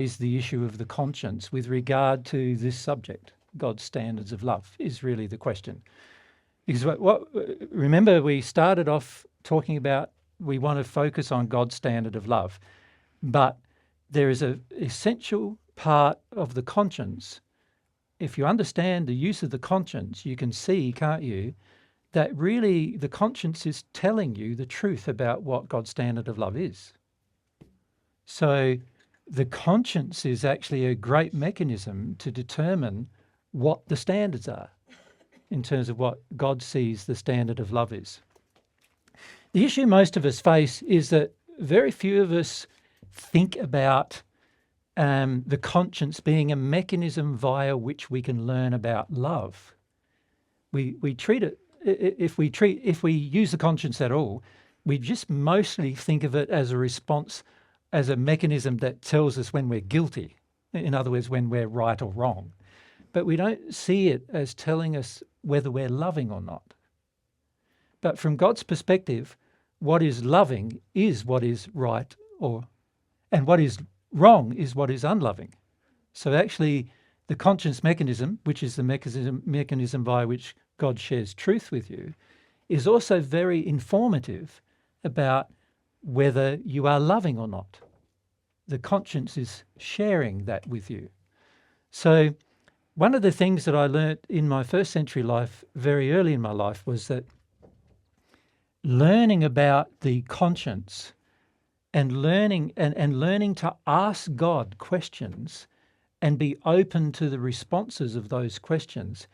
is the issue of the conscience with regard to this subject. God's standards of love is really the question. Because remember, we started off talking about we want to focus on God's standard of love, but there is an essential part of the conscience. If you understand the use of the conscience, you can see, can't you, that really the conscience is telling you the truth about what God's standard of love is. So the conscience is actually a great mechanism to determine what the standards are in terms of what God sees the standard of love is. The issue most of us face is that very few of us think about the conscience being a mechanism via which we can learn about love. We treat it, if we use the conscience at all, we just mostly think of it as a response, as a mechanism that tells us when we're guilty. In other words, when we're right or wrong. But we don't see it as telling us whether we're loving or not. But from God's perspective, what is loving is what is right, and what is wrong is what is unloving. So actually, the conscience mechanism, which is the mechanism by which God shares truth with you, is also very informative about whether you are loving or not. The conscience is sharing that with you. So one of the things that I learnt in my first century life, very early in my life, was that learning about the conscience and learning to ask God questions and be open to the responses of those questions,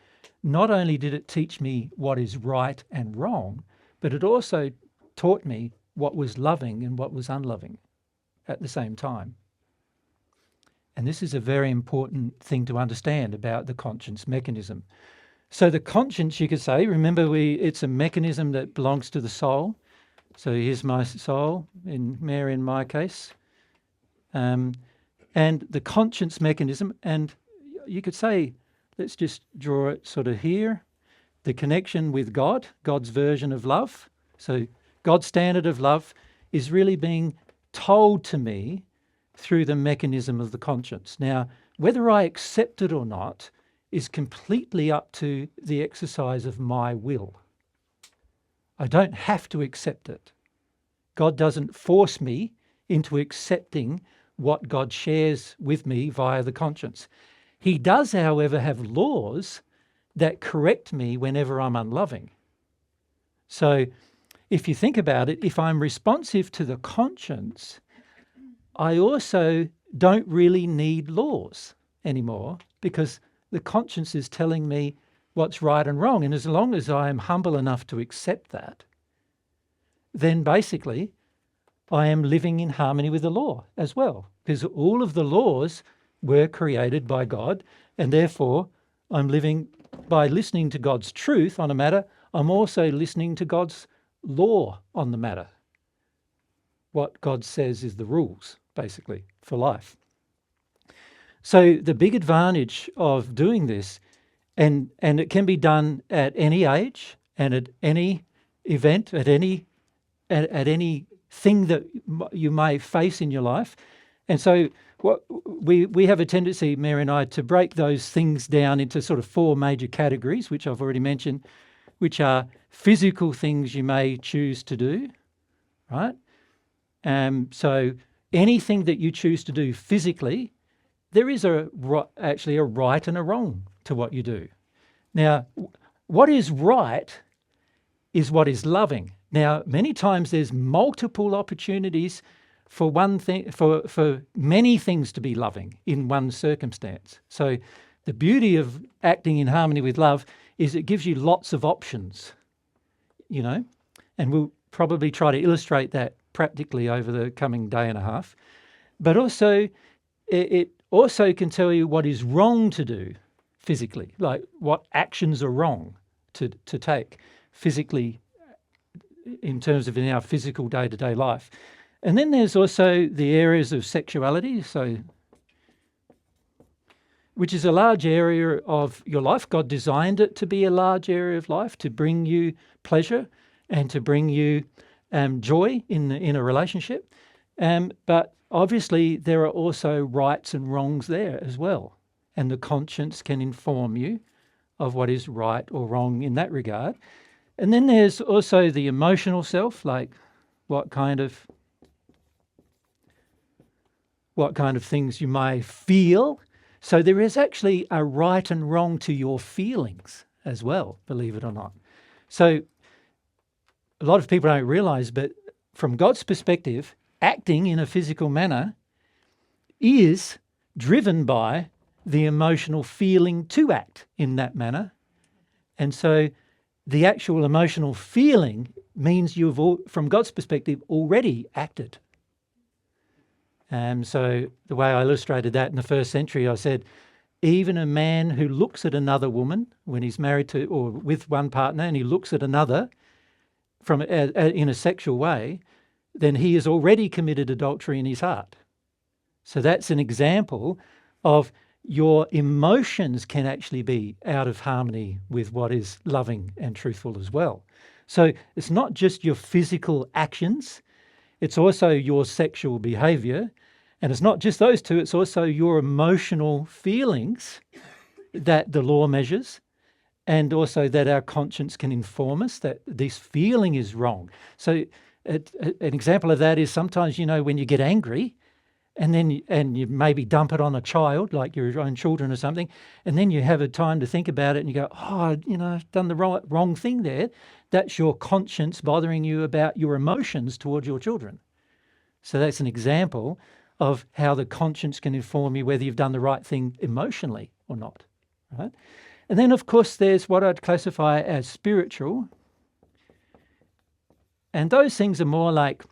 not only did it teach me what is right and wrong, but it also taught me what was loving and what was unloving at the same time. And this is a very important thing to understand about the conscience mechanism. So the conscience, you could say, remember it's a mechanism that belongs to the soul. So here's my soul, Mary in my case. And the conscience mechanism, and you could say, let's just draw it sort of here, the connection with God, God's version of love. So God's standard of love is really being told to me through the mechanism of the conscience. Now, whether I accept it or not is completely up to the exercise of my will. I don't have to accept it. God doesn't force me into accepting what God shares with me via the conscience. He does, however, have laws that correct me whenever I'm unloving. So if you think about it, if I'm responsive to the conscience, I also don't really need laws anymore because the conscience is telling me what's right and wrong. And as long as I am humble enough to accept that, then basically I am living in harmony with the law as well, because all of the laws were created by God, and therefore I'm living by listening to God's truth on a matter. I'm also listening to God's law on the matter. What God says is the rules, basically, for life. So the big advantage of doing this, and it can be done at any age and at any event, at any thing that you may face in your life. And so what we have a tendency, Mary and I, to break those things down into sort of four major categories, which I've already mentioned, which are physical things you may choose to do, right? So anything that you choose to do physically, there is actually a right and a wrong to what you do. Now, what is right is what is loving. Now, many times there's multiple opportunities for one thing, for many things to be loving in one circumstance. So the beauty of acting in harmony with love is it gives you lots of options, you know, and we'll probably try to illustrate that practically over the coming day and a half. But also, it also can tell you what is wrong to do physically, like what actions are wrong to take physically in terms of in our physical day-to-day life. And then there's also the areas of sexuality, which is a large area of your life. God designed it to be a large area of life, to bring you pleasure and to bring you joy in a relationship. But obviously there are also rights and wrongs there as well. And the conscience can inform you of what is right or wrong in that regard. And then there's also the emotional self, like what kind of things you may feel. So there is actually a right and wrong to your feelings as well, believe it or not. So a lot of people don't realize, but from God's perspective, acting in a physical manner is driven by the emotional feeling to act in that manner. And so the actual emotional feeling means you've, from God's perspective, already acted. So the way I illustrated that in the first century, I said, even a man who looks at another woman when he's married to or with one partner and he looks at another from in a sexual way, then he has already committed adultery in his heart. So that's an example of your emotions can actually be out of harmony with what is loving and truthful as well. So it's not just your physical actions, it's also your sexual behavior. And it's not just those two, it's also your emotional feelings that the law measures, and also that our conscience can inform us that this feeling is wrong. So an example of that is sometimes, when you get angry and then you maybe dump it on a child, like your own children or something, and then you have a time to think about it and you go, I've done the wrong thing there. That's your conscience bothering you about your emotions towards your children. So that's an example of how the conscience can inform you whether you've done the right thing emotionally or not, right? And then, of course, there's what I'd classify as spiritual. And those things are more like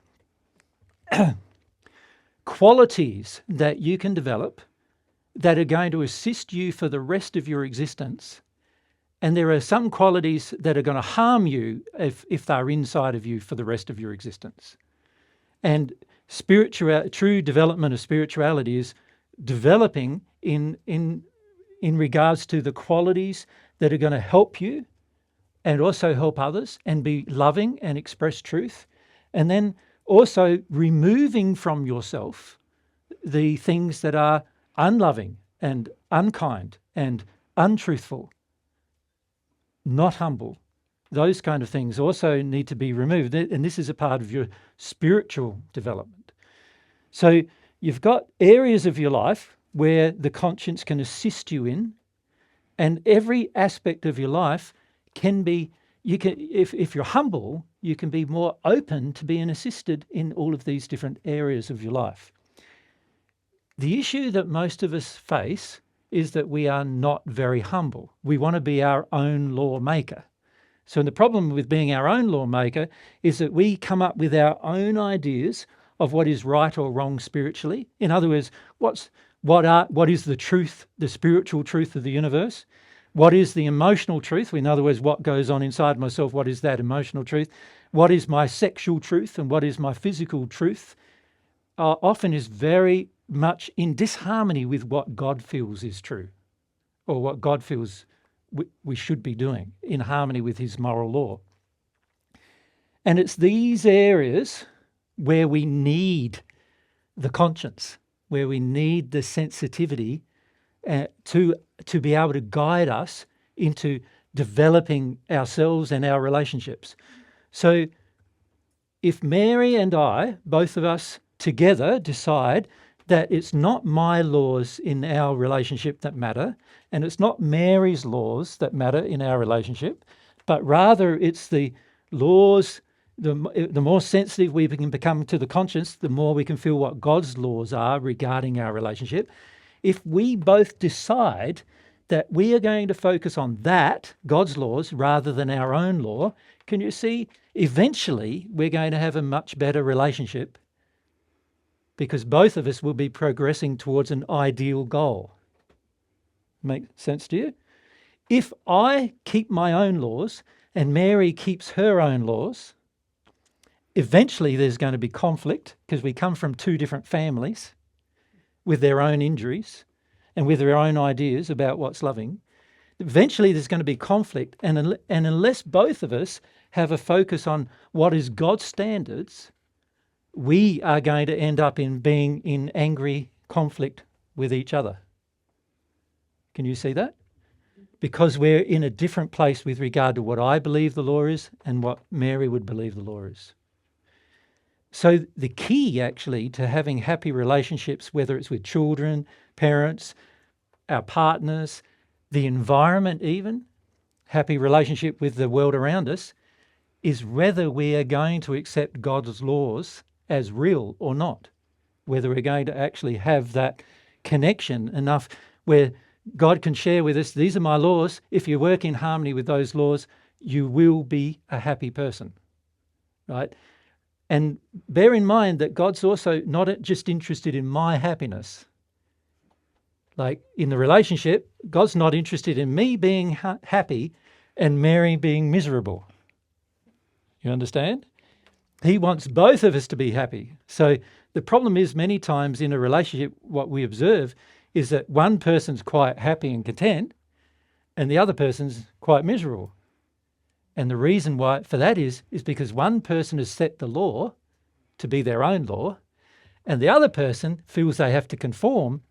qualities that you can develop that are going to assist you for the rest of your existence. And there are some qualities that are going to harm you if they're inside of you for the rest of your existence. And true development of spirituality is developing in regards to the qualities that are going to help you and also help others and be loving and express truth. And then also removing from yourself the things that are unloving and unkind and untruthful, not humble. Those kind of things also need to be removed. And this is a part of your spiritual development. So you've got areas of your life where the conscience can assist you in, and every aspect of your life can be, if you're humble, you can be more open to being assisted in all of these different areas of your life. The issue that most of us face is that we are not very humble. We want to be our own lawmaker. So the problem with being our own lawmaker is that we come up with our own ideas of what is right or wrong spiritually. In other words, what is the truth, the spiritual truth of the universe? What is the emotional truth? In other words, what goes on inside myself? What is that emotional truth? What is my sexual truth and what is my physical truth? Often is very much in disharmony with what God feels is true, or what God feels we should be doing, in harmony with his moral law. And it's these areas where we need the conscience, where we need the sensitivity to be able to guide us into developing ourselves and our relationships. So if Mary and I, both of us together, decide that it's not my laws in our relationship that matter, and it's not Mary's laws that matter in our relationship, but rather it's the laws, the more sensitive we can become to the conscience, the more we can feel what God's laws are regarding our relationship. If we both decide that we are going to focus on that, God's laws, rather than our own law, can you see, eventually we're going to have a much better relationship, because both of us will be progressing towards an ideal goal. Make sense to you? If I keep my own laws and Mary keeps her own laws, eventually there's going to be conflict, because we come from two different families with their own injuries and with their own ideas about what's loving. Eventually there's going to be conflict, and unless both of us have a focus on what is God's standards, we are going to end up in being in angry conflict with each other. Can you see that? Because we're in a different place with regard to what I believe the law is and what Mary would believe the law is. So the key actually to having happy relationships, whether it's with children, parents, our partners, the environment even, happy relationship with the world around us, is whether we are going to accept God's laws as real or not, whether we're going to actually have that connection enough where God can share with us, these are my laws. If you work in harmony with those laws, you will be a happy person, right? And bear in mind that God's also not just interested in my happiness. Like in the relationship, God's not interested in me being happy and Mary being miserable. You understand? He wants both of us to be happy. So the problem is many times in a relationship, what we observe is that one person's quite happy and content and the other person's quite miserable. And the reason why for that is because one person has set the law to be their own law and the other person feels they have to conform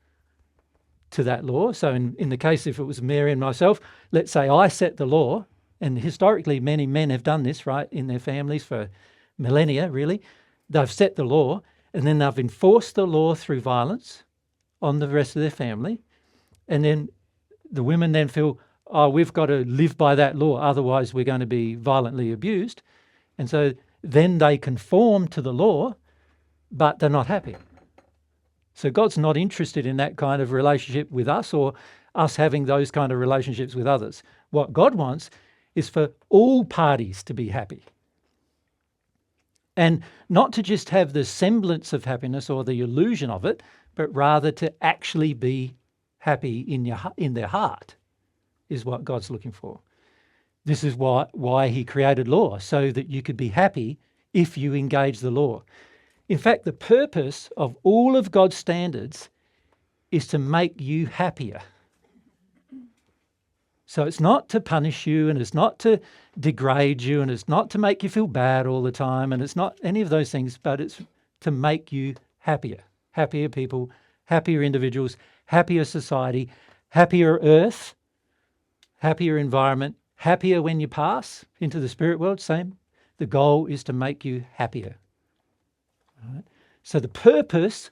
to that law. So in the case, if it was Mary and myself, let's say I set the law, and historically many men have done this, right, in their families for millennia, really. They've set the law and then they've enforced the law through violence on the rest of their family. And then the women then feel, oh, we've got to live by that law, otherwise we're going to be violently abused. And so then they conform to the law, but they're not happy. So God's not interested in that kind of relationship with us or us having those kind of relationships with others. What God wants is for all parties to be happy. And not to just have the semblance of happiness or the illusion of it, but rather to actually be happy in their heart is what God's looking for. This is why he created law, so that you could be happy if you engage the law. In fact, the purpose of all of God's standards is to make you happier. So it's not to punish you, and it's not to degrade you, and it's not to make you feel bad all the time, and it's not any of those things, but it's to make you happier. Happier people, happier individuals, happier society, happier earth, happier environment, happier when you pass into the spirit world, same. The goal is to make you happier. Right? So the purpose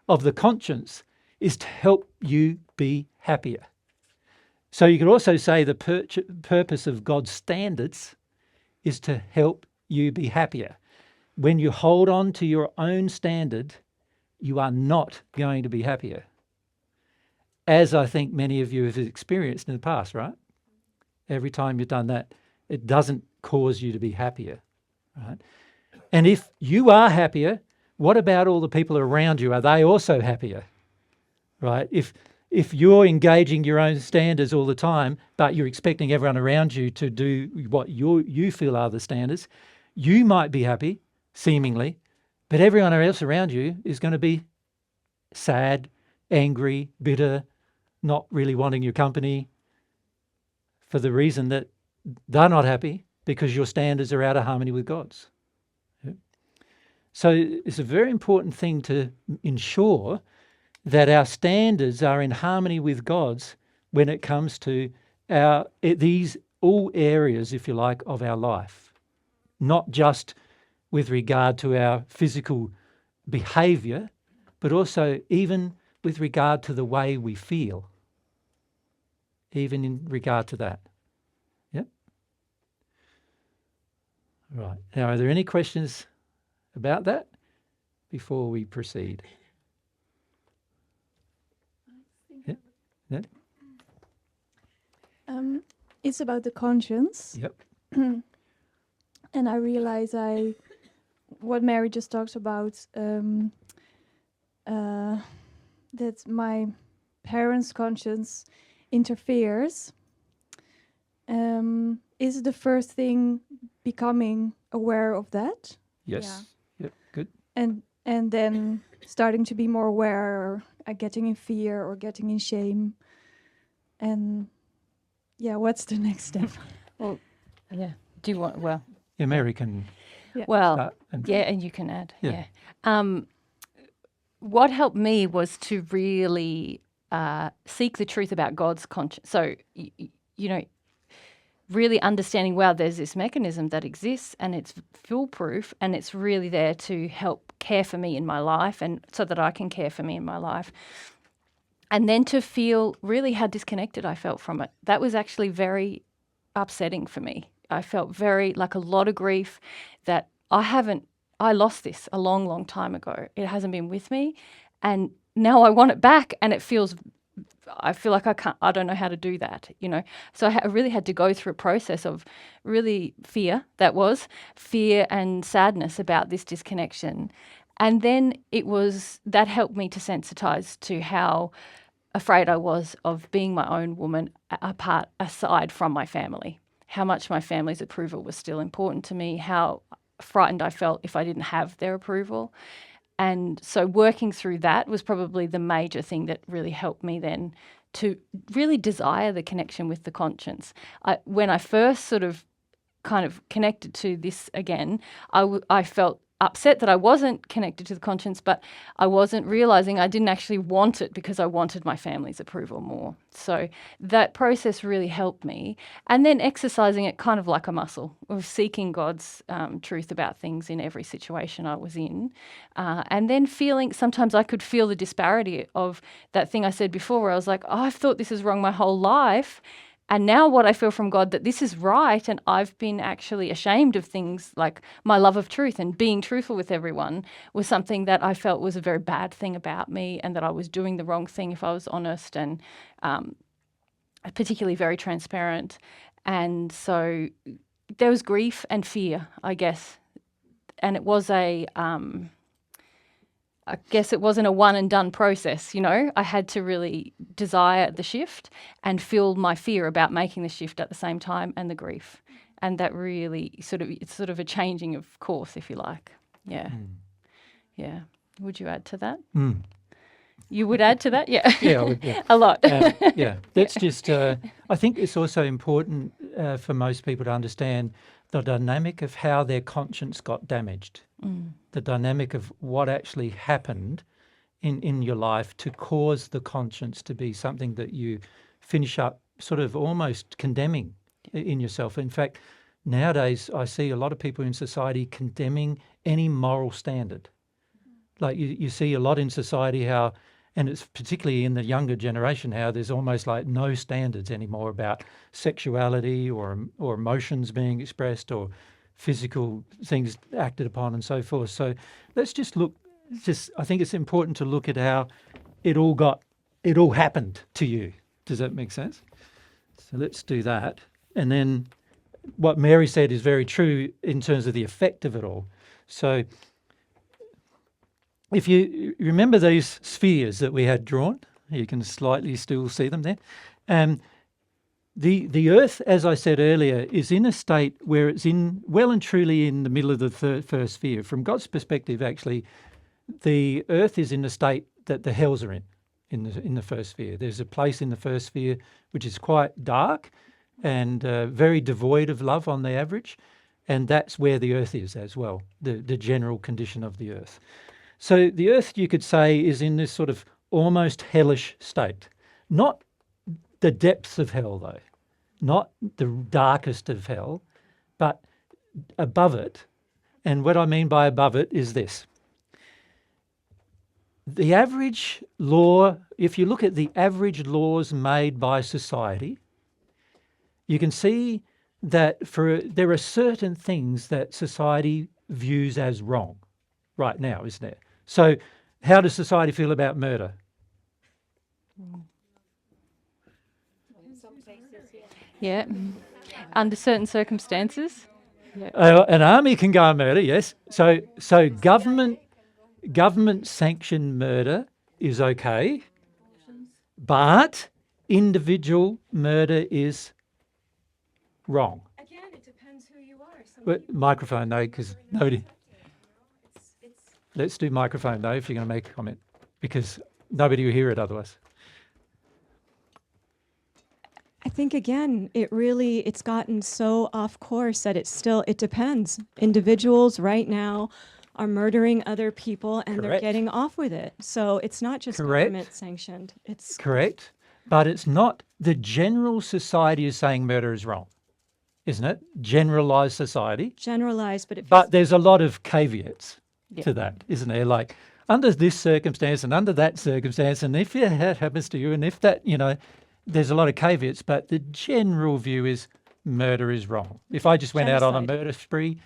of the conscience is to help you be happier. So you could also say the purpose of God's standards is to help you be happier. When you hold on to your own standard, you are not going to be happier. As I think many of you have experienced in the past, right? Every time you've done that, it doesn't cause you to be happier, right? And if you are happier, what about all the people around you? Are they also happier, right? If you're engaging your own standards all the time, but you're expecting everyone around you to do what you feel are the standards, you might be happy, seemingly, but everyone else around you is going to be sad, angry, bitter, not really wanting your company for the reason that they're not happy because your standards are out of harmony with God's. So it's a very important thing to ensure that our standards are in harmony with God's when it comes to these all areas, if you like, of our life, not just with regard to our physical behaviour, but also even with regard to the way we feel, even in regard to that. Yep. Right. Now, are there any questions about that before we proceed? Yeah. Yeah. It's about the conscience. Yep. And I realize what Mary just talked about, that my parents' conscience interferes. Is the first thing becoming aware of that? Yes. Yeah. Yep. Good. And then starting to be more aware, or getting in fear or getting in shame. And yeah, what's the next step? Well, yeah. Do you want? Well, Yeah, Mary can. Well, start and and you can add. Yeah. What helped me was to really seek the truth about God's conscience. So, really understanding, wow, there's this mechanism that exists and it's foolproof and it's really there to help care for me in my life and so that I can care for me in my life. And then to feel really how disconnected I felt from it. That was actually very upsetting for me. I felt like a lot of grief that I lost this a long, long time ago. It hasn't been with me. And now I want it back and I feel like I don't know how to do that, So I really had to go through a process of really fear and sadness about this disconnection. And then that helped me to sensitize to how afraid I was of being my own woman aside from my family, how much my family's approval was still important to me, how frightened I felt if I didn't have their approval. And so working through that was probably the major thing that really helped me then to really desire the connection with the conscience. When I first sort of kind of connected to this again, I felt upset that I wasn't connected to the conscience, but I wasn't realizing I didn't actually want it because I wanted my family's approval more. So that process really helped me. And then exercising it kind of like a muscle of seeking God's truth about things in every situation I was in. And then sometimes I could feel the disparity of that thing I said before where I was like, I've thought this is wrong my whole life. And now what I feel from God that this is right, and I've been actually ashamed of things like my love of truth and being truthful with everyone was something that I felt was a very bad thing about me and that I was doing the wrong thing if I was honest and particularly very transparent. And so there was grief and fear, I guess. And it was I guess it wasn't a one and done process, I had to really desire the shift and feel my fear about making the shift at the same time and the grief. And that really it's sort of a changing of course, if you like. Yeah. Yeah. Would you add to that? You would add to that? Yeah. Yeah, I would, yeah. A lot. That's just, I think it's also important for most people to understand the dynamic of how their conscience got damaged, the dynamic of what actually happened in your life to cause the conscience to be something that you finish up sort of almost condemning in yourself. In fact, nowadays I see a lot of people in society condemning any moral standard. Like you see a lot in society how, and it's particularly in the younger generation, how there's almost like no standards anymore about sexuality or emotions being expressed or physical things acted upon and so forth. So let's just look, I think it's important to look at how it all happened to you. Does that make sense? So let's do that. And then what Mary said is very true in terms of the effect of it all. So if you remember these spheres that we had drawn, you can slightly still see them there. The Earth, as I said earlier, is in a state where it's well and truly in the middle of the first sphere. From God's perspective, actually, the Earth is in a state that the hells are in the first sphere. There's a place in the first sphere which is quite dark and very devoid of love on the average, and that's where the Earth is as well, the general condition of the Earth. So the Earth, you could say, is in this sort of almost hellish state. Not the depths of hell, though. Not the darkest of hell, but above it. And what I mean by above it is this. The average law, if you look at the average laws made by society, you can see that there are certain things that society views as wrong right now, isn't there? So how does society feel about murder? Yeah. Under certain circumstances. Yeah. An army can go and murder, yes. So government sanctioned murder is okay, but individual murder is wrong. Again, it depends who you are. But microphone though, because nobody. Let's do microphone though if you're going to make a comment, because nobody will hear it otherwise. I think again, it's gotten so off course that it depends. Individuals right now are murdering other people and they're Correct. getting off with it. So it's not just Correct. government sanctioned. It's Correct. But it's not, the general society is saying murder is wrong, isn't it? Generalized society. generalized, but But there's a lot of caveats Yeah. to that, isn't there? Like under this circumstance and under that circumstance, and if that happens to you, and if that, there's a lot of caveats, but the general view is murder is wrong. If I just went out on a Genocide. murder spree,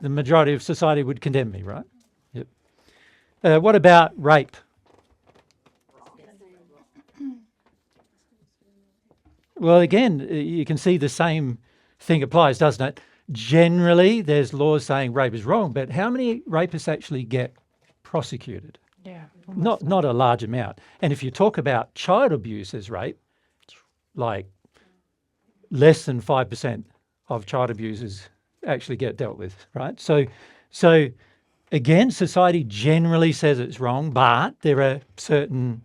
the majority of society would condemn me, right? Yep. What about rape? Well, again, you can see the same thing applies, doesn't it? Generally, there's laws saying rape is wrong, but how many rapists actually get prosecuted? Yeah. Not a large amount. And if you talk about child abuse as rape, like less than 5% of child abusers actually get dealt with, right? So again, society generally says it's wrong, but there are certain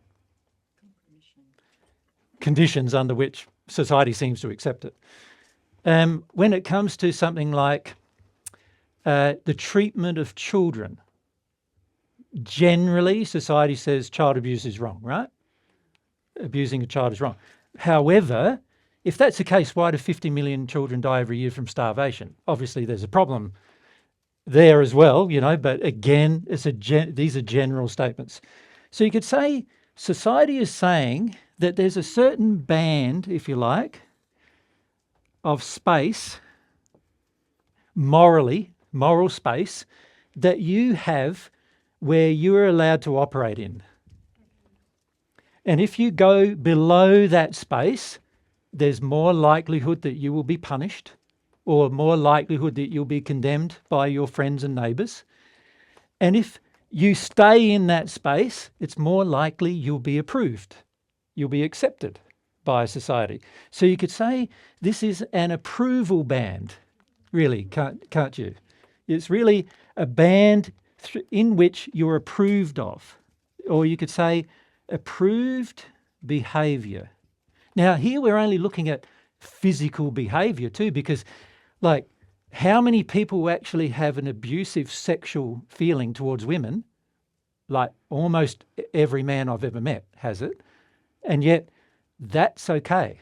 conditions under which society seems to accept it. When it comes to something like the treatment of children, generally society says child abuse is wrong, right? Abusing a child is wrong. However, if that's the case, why do 50 million children die every year from starvation? Obviously, there's a problem there as well, but again, these are general statements. So you could say society is saying that there's a certain band, if you like, of space, moral space, that you have where you are allowed to operate in. And if you go below that space, there's more likelihood that you will be punished, or more likelihood that you'll be condemned by your friends and neighbours. And if you stay in that space, it's more likely you'll be approved. You'll be accepted by society. So you could say this is an approval band, really, can't you? It's really a band in which you're approved of. Or you could say approved behaviour. Now, here we're only looking at physical behaviour too, because like how many people actually have an abusive sexual feeling towards women? Like almost every man I've ever met has it. And yet that's okay.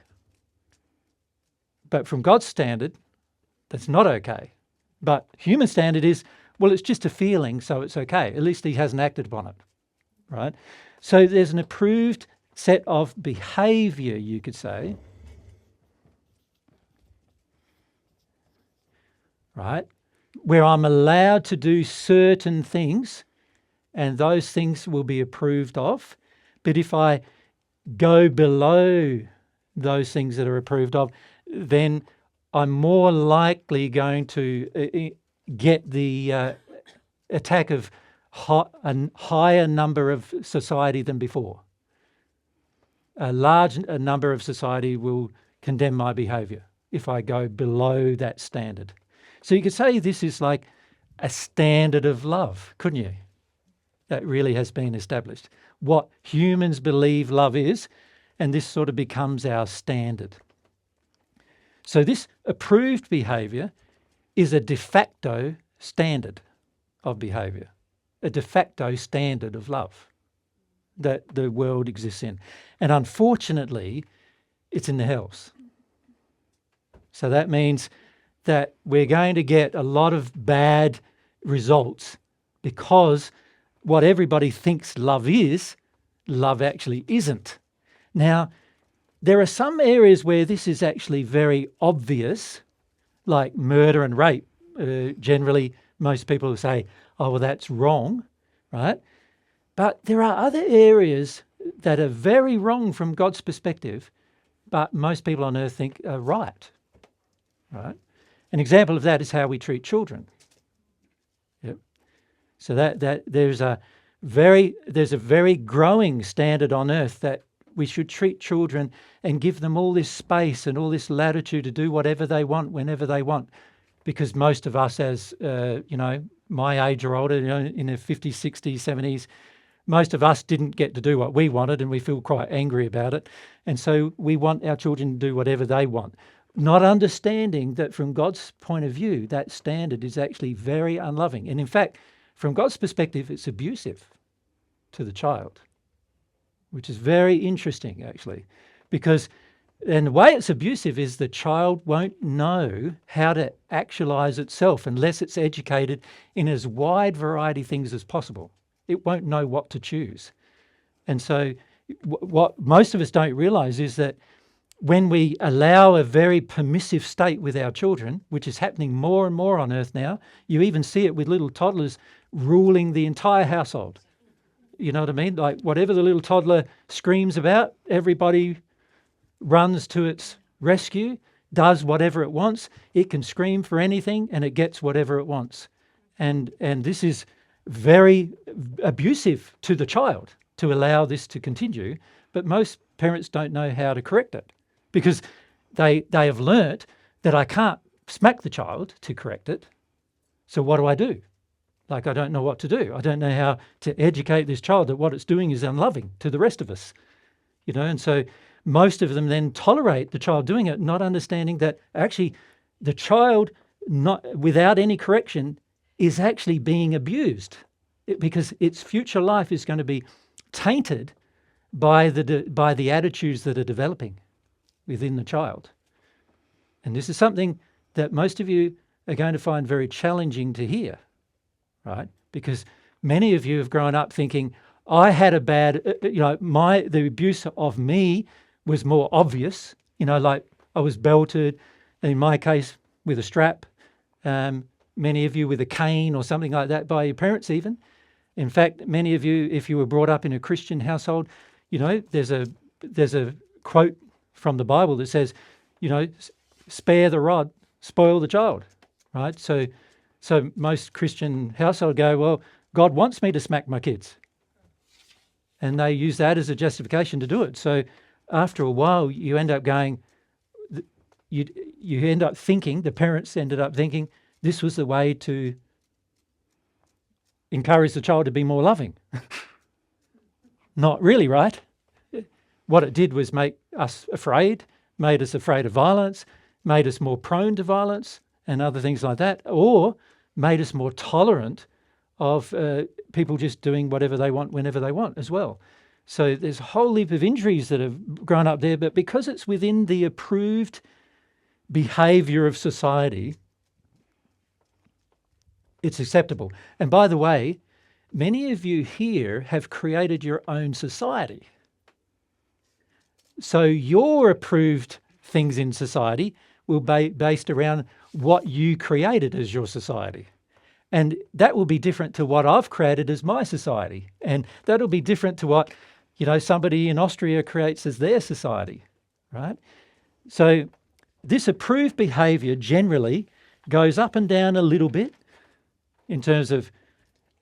But from God's standard, that's not okay. But human standard is, well, it's just a feeling, so it's okay. At least he hasn't acted upon it, right? So there's an approved set of behaviour, you could say, right, where I'm allowed to do certain things and those things will be approved of. But if I go below those things that are approved of, then I'm more likely going to get the attack of a higher number of society than before. A large number of society will condemn my behaviour if I go below that standard. So you could say this is like a standard of love, couldn't you? That really has been established. What humans believe love is, and this sort of becomes our standard. So this approved behaviour is a de facto standard of behaviour, a de facto standard of love that the world exists in. And unfortunately, it's in the hells. So that means that we're going to get a lot of bad results because what everybody thinks love is, love actually isn't. Now, there are some areas where this is actually very obvious, like murder and rape. Generally, most people will say, oh, well, that's wrong, right? But there are other areas that are very wrong from God's perspective, but most people on earth think are right, right? An example of that is how we treat children. Yep. So that there's a very growing standard on earth that we should treat children and give them all this space and all this latitude to do whatever they want, whenever they want. Because most of us as, my age or older, in their 50s, 60s, 70s, most of us didn't get to do what we wanted, and we feel quite angry about it. And so we want our children to do whatever they want, not understanding that from God's point of view, that standard is actually very unloving. And in fact, from God's perspective, it's abusive to the child, which is very interesting, actually, because and the way it's abusive is the child won't know how to actualize itself unless it's educated in as wide variety of things as possible. It won't know what to choose. And so what most of us don't realize is that when we allow a very permissive state with our children, which is happening more and more on earth now, you even see it with little toddlers ruling the entire household. You know what I mean? Like whatever the little toddler screams about, everybody runs to its rescue, does whatever it wants. It can scream for anything and it gets whatever it wants. And this is very abusive to the child to allow this to continue. But most parents don't know how to correct it because they have learnt that I can't smack the child to correct it. So what do I do? Like, I don't know what to do. I don't know how to educate this child that what it's doing is unloving to the rest of us. You know, and so most of them then tolerate the child doing it, not understanding that actually the child, not without any correction, is actually being abused because its future life is going to be tainted by the attitudes that are developing within the child. And this is something that most of you are going to find very challenging to hear, right? Because many of you have grown up thinking, I had a bad, the abuse of me was more obvious, like I was belted, in my case with a strap, many of you with a cane or something like that by your parents even. In fact, many of you, if you were brought up in a Christian household, there's a quote from the Bible that says, spare the rod, spoil the child, right? So most Christian household go, well, God wants me to smack my kids. And they use that as a justification to do it. So after a while, you end up going, you end up thinking, the parents ended up thinking, this was the way to encourage the child to be more loving. Not really, right? What it did was make us afraid, made us afraid of violence, made us more prone to violence and other things like that, or made us more tolerant of people just doing whatever they want whenever they want as well. So there's a whole heap of injuries that have grown up there, but because it's within the approved behaviour of society, it's acceptable. And by the way, many of you here have created your own society. So your approved things in society will be based around what you created as your society. And that will be different to what I've created as my society. And that'll be different to what, somebody in Austria creates as their society, right? So this approved behaviour generally goes up and down a little bit in terms of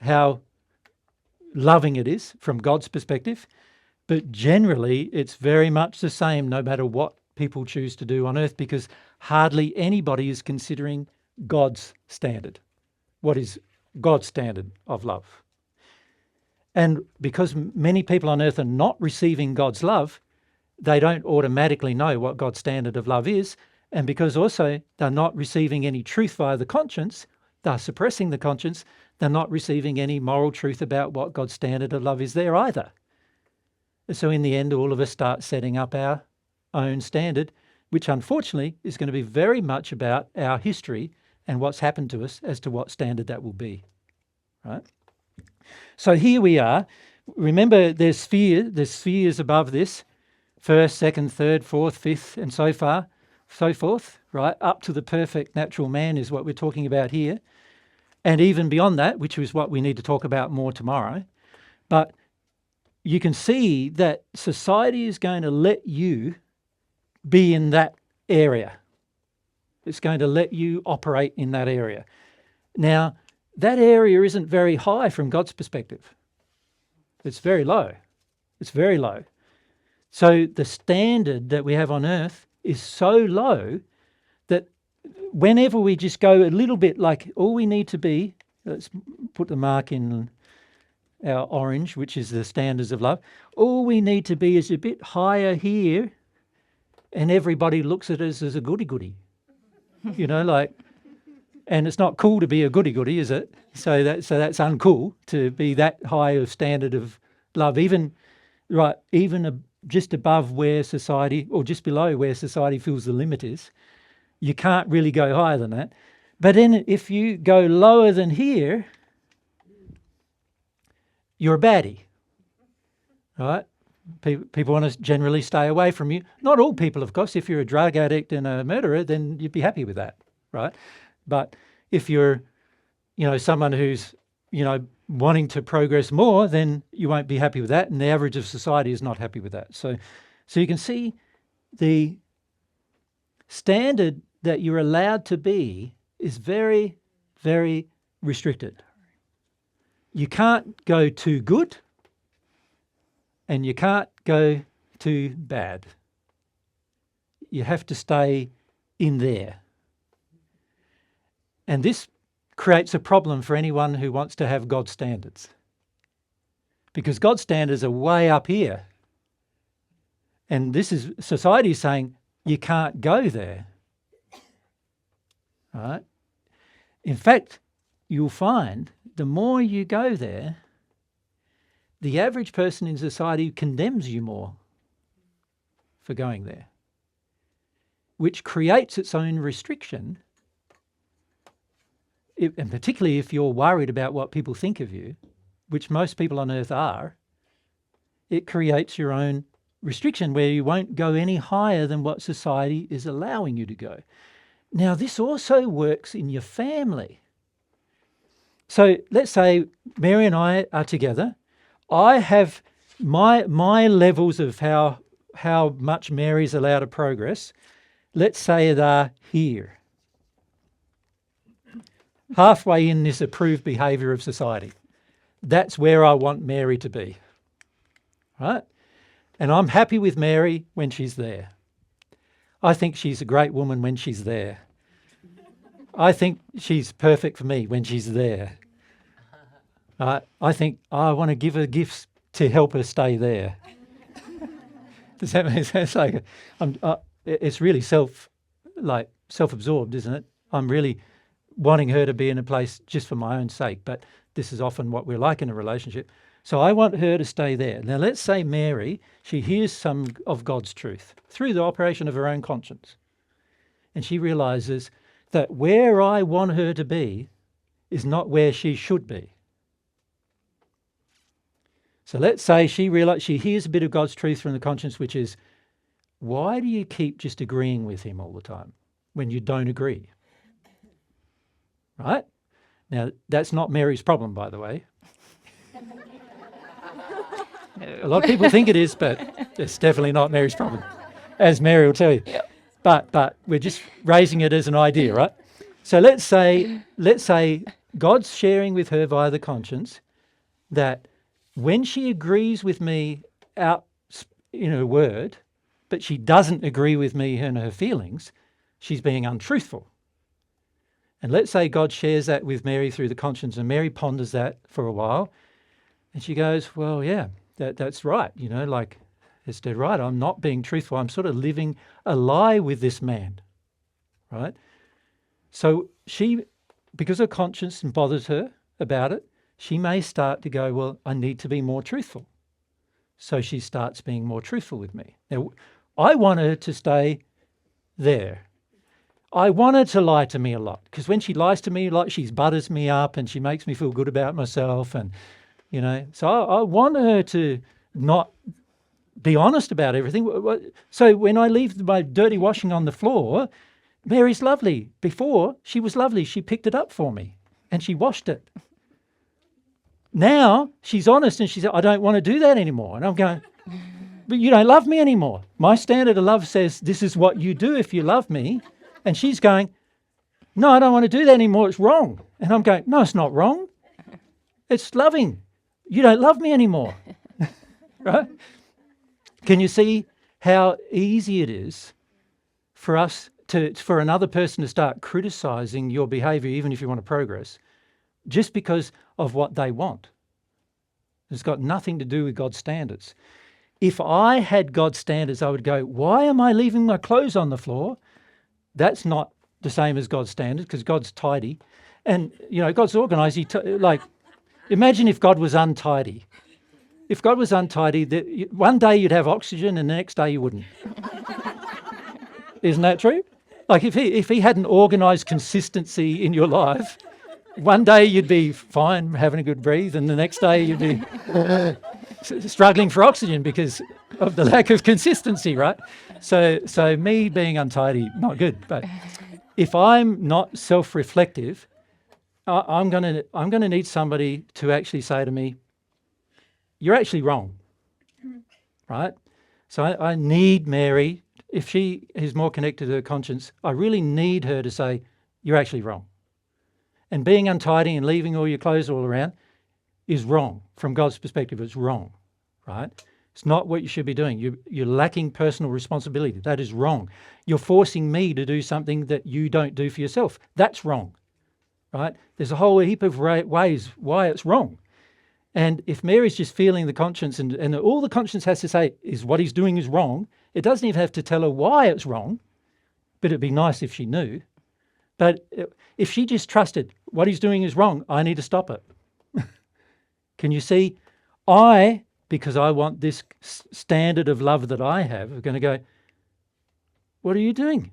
how loving it is from God's perspective. But generally, it's very much the same no matter what people choose to do on earth, because hardly anybody is considering God's standard. What is God's standard of love? And because many people on earth are not receiving God's love, they don't automatically know what God's standard of love is. And because also they're not receiving any truth via the conscience, they're suppressing the conscience, they're not receiving any moral truth about what God's standard of love is there either. So in the end, all of us start setting up our own standard, which unfortunately is going to be very much about our history and what's happened to us as to what standard that will be, right? So here we are. Remember, there's spheres above this, first, second, third, fourth, fifth, and so forth, right? Up to the perfect natural man is what we're talking about here. And even beyond that, which is what we need to talk about more tomorrow. But you can see that society is going to let you be in that area. It's going to let you operate in that area. Now, that area isn't very high from God's perspective. It's very low. It's very low. So the standard that we have on earth is so low that whenever we just go a little bit, like all we need to be, let's put the mark in our orange, which is the standards of love. All we need to be is a bit higher here, and everybody looks at us as a goody-goody. And it's not cool to be a goody-goody, is it? So that's uncool to be that high of standard of love, even just above where society, or just below where society feels the limit is. You can't really go higher than that. But then if you go lower than here, you're a baddie, right? People want to generally stay away from you. Not all people, of course. If you're a drug addict and a murderer, then you'd be happy with that, right? But if you're, someone who's, wanting to progress more, then you won't be happy with that, and the average of society is not happy with that. So you can see the standard that you're allowed to be is very, very restricted. You can't go too good, and you can't go too bad. You have to stay in there. And this creates a problem for anyone who wants to have God's standards. Because God's standards are way up here. And this is society saying you can't go there. Right? In fact, you'll find the more you go there, the average person in society condemns you more for going there, which creates its own restriction. And particularly if you're worried about what people think of you, which most people on earth are, it creates your own restriction where you won't go any higher than what society is allowing you to go. Now, this also works in your family. So let's say Mary and I are together. I have my levels of how much Mary's allowed to progress. Let's say they're here. Halfway in this approved behaviour of society. That's where I want Mary to be. Right? And I'm happy with Mary when she's there. I think she's a great woman when she's there. I think she's perfect for me when she's there. I think I want to give her gifts to help her stay there. Does that make sense? It's really self-absorbed, isn't it? I'm really wanting her to be in a place just for my own sake, but this is often what we're like in a relationship. So I want her to stay there. Now let's say Mary, she hears some of God's truth through the operation of her own conscience. And she realises that where I want her to be is not where she should be. So let's say she hears a bit of God's truth from the conscience, which is, why do you keep just agreeing with him all the time when you don't agree? Right? Now, that's not Mary's problem, by the way. A lot of people think it is, but it's definitely not Mary's problem, as Mary will tell you. Yep. But we're just raising it as an idea, right? So let's say God's sharing with her via the conscience that when she agrees with me out in her word, but she doesn't agree with me in her feelings, she's being untruthful. And let's say God shares that with Mary through the conscience, and Mary ponders that for a while, and she goes, well, yeah, that's right. It's dead right. I'm not being truthful. I'm sort of living a lie with this man, right? So she, because her conscience bothers her about it, she may start to go, well, I need to be more truthful. So she starts being more truthful with me. Now, I want her to stay there. I want her to lie to me a lot, because when she lies to me a lot, she butters me up and she makes me feel good about myself. And, so I want her to not be honest about everything. So when I leave my dirty washing on the floor, Mary's lovely. Before, she was lovely. She picked it up for me and she washed it. Now she's honest and she said, I don't want to do that anymore. And I'm going, but you don't love me anymore. My standard of love says this is what you do if you love me. And she's going, no, I don't want to do that anymore. It's wrong. And I'm going, no, it's not wrong. It's loving. You don't love me anymore. Right? Can you see how easy it is for another person to start criticizing your behavior, even if you want to progress, just because of what they want? It's got nothing to do with God's standards. If I had God's standards, I would go, why am I leaving my clothes on the floor? That's not the same as God's standards, because God's tidy. And, God's organised. Imagine if God was untidy. If God was untidy, one day you'd have oxygen and the next day you wouldn't. Isn't that true? Like if he hadn't organised consistency in your life, one day you'd be fine, having a good breathe, and the next day you'd be struggling for oxygen because of the lack of consistency, right? So me being untidy, not good. But if I'm not self-reflective, I'm gonna need somebody to actually say to me, you're actually wrong, right? So I need Mary. If she is more connected to her conscience, I really need her to say, you're actually wrong. And being untidy and leaving all your clothes all around is wrong. From God's perspective, it's wrong, right? It's not what you should be doing. You're lacking personal responsibility. That is wrong. You're forcing me to do something that you don't do for yourself. That's wrong, right? There's a whole heap of ways why it's wrong. And if Mary's just feeling the conscience and all the conscience has to say is what he's doing is wrong, it doesn't even have to tell her why it's wrong, but it'd be nice if she knew. But if she just trusted what he's doing is wrong, I need to stop it. Can you see? Because I want this standard of love that I have, are going to go, what are you doing?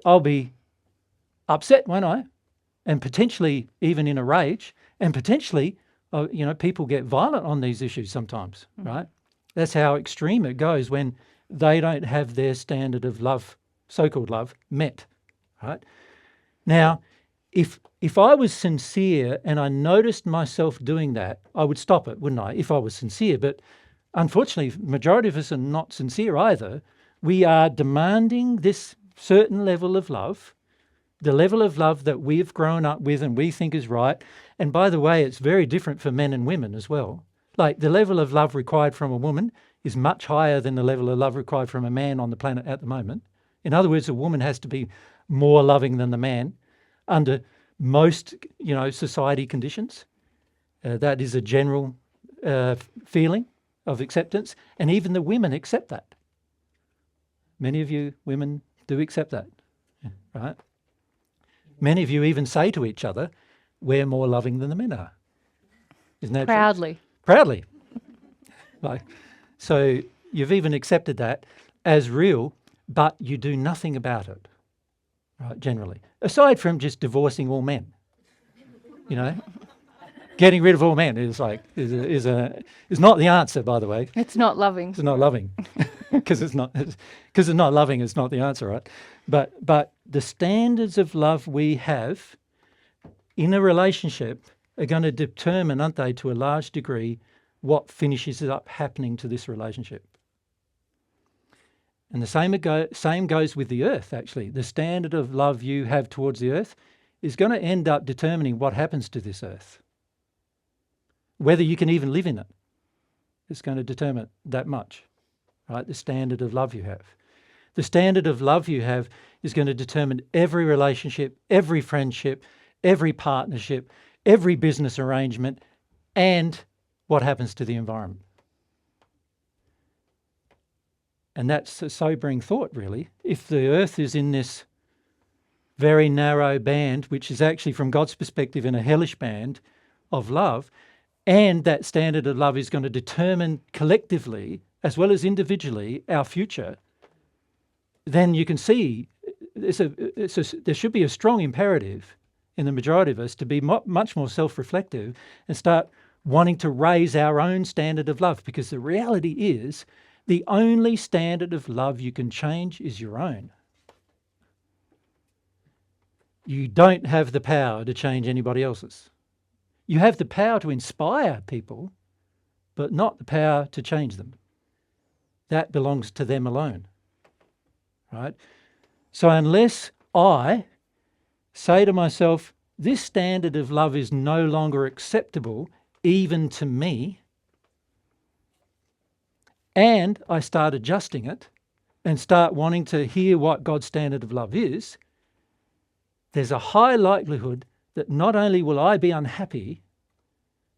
I'll be upset, won't I? And potentially even in a rage. And potentially, people get violent on these issues sometimes, right? That's how extreme it goes when they don't have their standard of love, so-called love, met, right? Now, if I was sincere and I noticed myself doing that, I would stop it, wouldn't I, if I was sincere? But unfortunately, the majority of us are not sincere either. We are demanding this certain level of love, the level of love that we've grown up with and we think is right. And by the way, it's very different for men and women as well. Like the level of love required from a woman is much higher than the level of love required from a man on the planet at the moment. In other words, a woman has to be more loving than the man under most, society conditions. That is a general feeling of acceptance. And even the women accept that. Many of you women do accept that, right? Many of you even say to each other, we're more loving than the men are. Isn't that Proudly. true? Proudly. So you've even accepted that as real, but you do nothing about it, right, generally. Aside from just divorcing all men, Getting rid of all men is not the answer, by the way. It's not loving. It's not loving. Because it's not loving, it's not the answer, right? But the standards of love we have in a relationship are going to determine, aren't they, to a large degree, what finishes up happening to this relationship. And the same goes with the earth, actually. The standard of love you have towards the earth is going to end up determining what happens to this earth. Whether you can even live in it. It's going to determine that much, right? The standard of love you have. The standard of love you have is going to determine every relationship, every friendship, every partnership, every business arrangement, and what happens to the environment. And that's a sobering thought, really. If the earth is in this very narrow band, which is actually from God's perspective in a hellish band of love, and that standard of love is going to determine collectively, as well as individually, our future, then you can see there should be a strong imperative in the majority of us to be much more self-reflective and start wanting to raise our own standard of love, because the reality is the only standard of love you can change is your own. You don't have the power to change anybody else's. You have the power to inspire people, but not the power to change them. That belongs to them alone, right? So unless I say to myself, this standard of love is no longer acceptable even to me, and I start adjusting it and start wanting to hear what God's standard of love is, there's a high likelihood that not only will I be unhappy,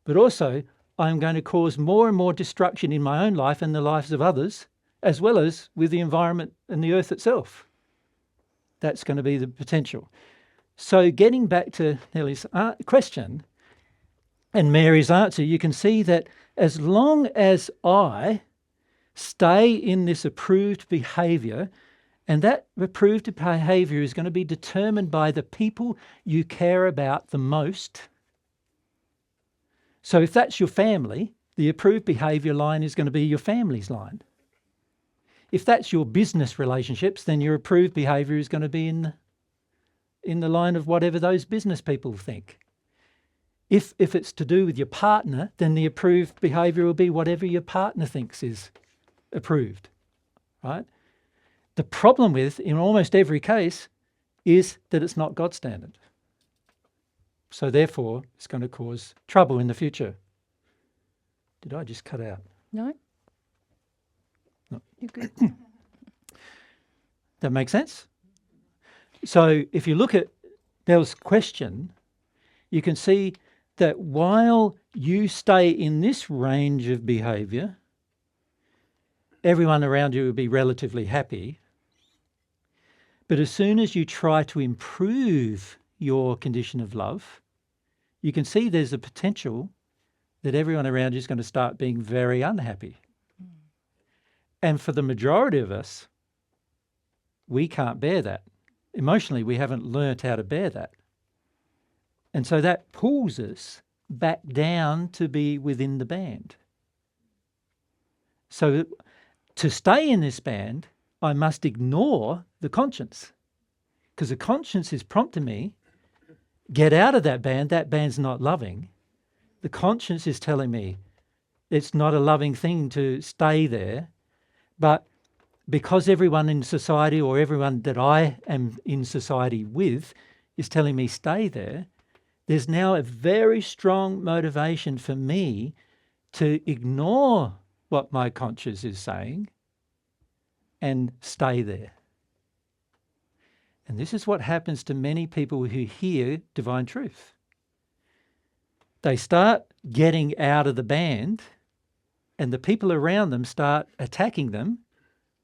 but also I'm going to cause more and more destruction in my own life and the lives of others, as well as with the environment and the earth itself. That's going to be the potential. So getting back to Nellie's question and Mary's answer, you can see that as long as I stay in this approved behaviour, and that approved behaviour is going to be determined by the people you care about the most. So if that's your family, the approved behaviour line is going to be your family's line. If that's your business relationships, then your approved behaviour is going to be in the line of whatever those business people think. If it's to do with your partner, then the approved behaviour will be whatever your partner thinks is approved, right? The problem with, in almost every case, is that it's not God's standard. So therefore, it's going to cause trouble in the future. Did I just cut out? No? No. You're good. That makes sense? So if you look at Nell's question, you can see that while you stay in this range of behaviour, everyone around you will be relatively happy. But as soon as you try to improve your condition of love, you can see there's a potential that everyone around you is going to start being very unhappy. And for the majority of us, we can't bear that. Emotionally, we haven't learnt how to bear that. And so that pulls us back down to be within the band. So to stay in this band, I must ignore the conscience, because the conscience is prompting me, get out of that band's not loving. The conscience is telling me it's not a loving thing to stay there, but because everyone in society or everyone that I am in society with is telling me stay there, there's now a very strong motivation for me to ignore what my conscience is saying and stay there. And this is what happens to many people who hear divine truth. They start getting out of the band, and the people around them start attacking them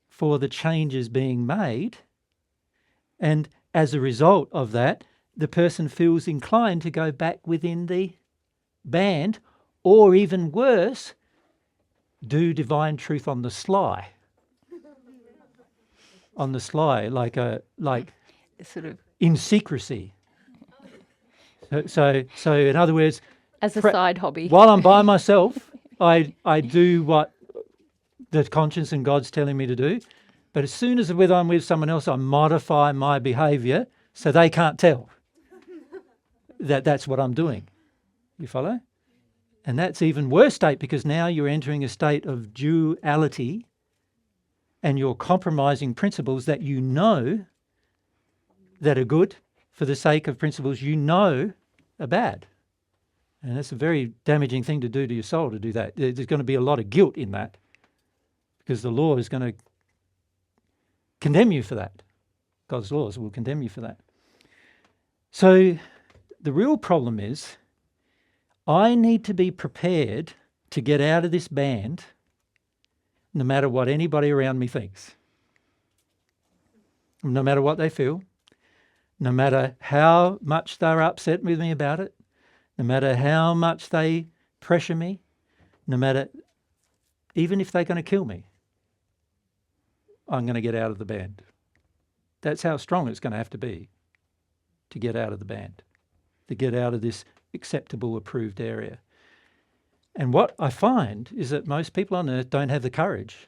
for the changes being made. And as a result of that, the person feels inclined to go back within the band, or even worse, do divine truth on the sly. On the sly, like Sort of in secrecy. So in other words, as a side hobby. while I'm by myself, I do what the conscience and God's telling me to do. But as soon as whether I'm with someone else, I modify my behaviour so they can't tell that that's what I'm doing. You follow? And that's even worse state, because now you're entering a state of duality and you're compromising principles that you know that are good for the sake of principles you know are bad. And that's a very damaging thing to do to your soul, to do that. There's going to be a lot of guilt in that, because the law is going to condemn you for that. God's laws will condemn you for that. So the real problem is I need to be prepared to get out of this band no matter what anybody around me thinks, no matter what they feel, no matter how much they're upset with me about it, no matter how much they pressure me, no matter, even if they're going to kill me, I'm going to get out of the band. That's how strong it's going to have to be to get out of the band, to get out of this acceptable, approved area. And what I find is that most people on earth don't have the courage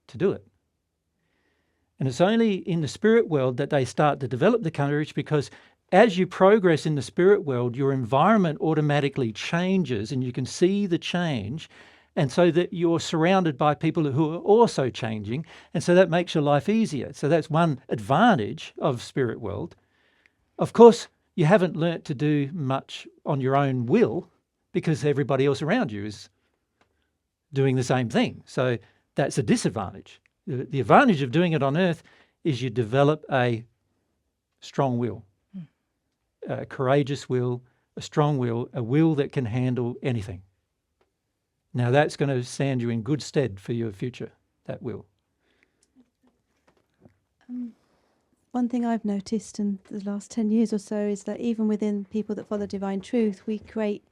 to do it. And it's only in the spirit world that they start to develop the courage, because as you progress in the spirit world, your environment automatically changes and you can see the change. And so that you're surrounded by people who are also changing. And so that makes your life easier. So that's one advantage of spirit world. Of course, you haven't learnt to do much on your own will, because everybody else around you is doing the same thing. So that's a disadvantage. The advantage of doing it on earth is you develop a strong will, a courageous will, a strong will, a will that can handle anything. Now that's going to stand you in good stead for your future, that will. One thing I've noticed in the last 10 years or so is that even within people that follow divine truth, we create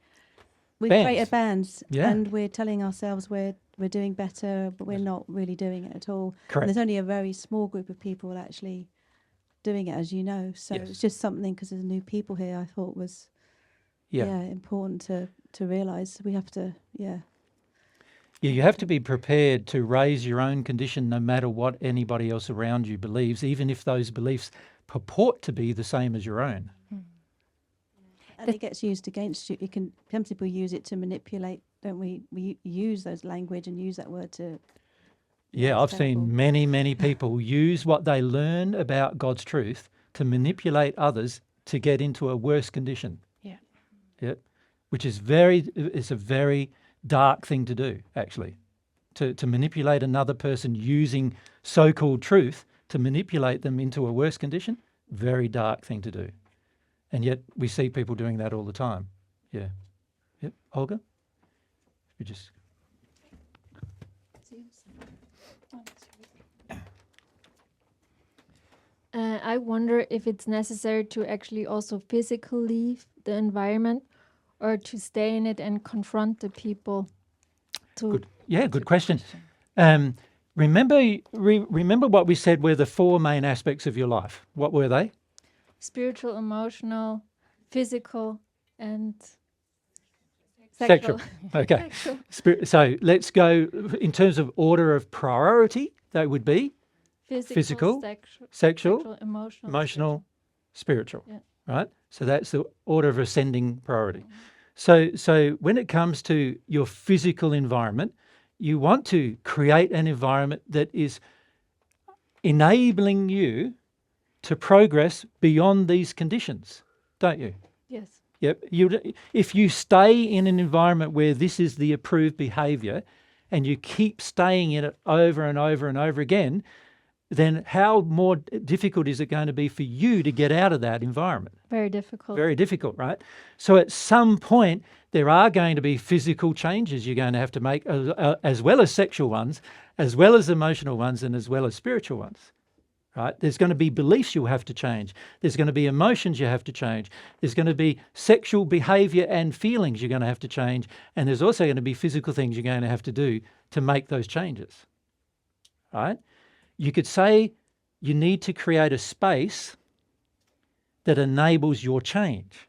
a band, Yeah. and we're telling ourselves we're doing better, but we're not really doing it at all. Correct. And there's only a very small group of people actually doing it, as you know. So Yes. it's just something, because there's new people here, I thought was important to realise. We have to, Yeah, you have to be prepared to raise your own condition no matter what anybody else around you believes, even if those beliefs purport to be the same as your own. and it gets used against you. Some people use it to manipulate, don't we? We use those language and use that word to... Yeah, I've it's seen terrible. many, many people use what they learn about God's truth to manipulate others to get into a worse condition. Yeah. Yep. Which is it's a very dark thing to do, actually. To manipulate another person using so-called truth to manipulate them into a worse condition, very dark thing to do. And yet we see people doing that all the time. Yeah. Yep. Olga? We just... I wonder if it's necessary to actually also physically leave the environment or to stay in it and confront the people. Good. Yeah, good question. Remember what we said were the four main aspects of your life. What were they? Spiritual, emotional, physical, and Sexual. Okay. So let's go in terms of order of priority. That would be Physical, sexual, emotional, spiritual. Yeah. Right? So that's the order of ascending priority. So when it comes to your physical environment, you want to create an environment that is enabling you to progress beyond these conditions, don't you? Yes. Yep. If you stay in an environment where this is the approved behaviour and you keep staying in it over and over and over again, then how more difficult is it going to be for you to get out of that environment? Very difficult. Very difficult, right? So at some point, there are going to be physical changes you're going to have to make, as well as sexual ones, as well as emotional ones, and as well as spiritual ones, right? There's going to be beliefs you'll have to change. There's going to be emotions you have to change. There's going to be sexual behaviour and feelings you're going to have to change. And there's also going to be physical things you're going to have to do to make those changes, right? You could say you need to create a space that enables your change.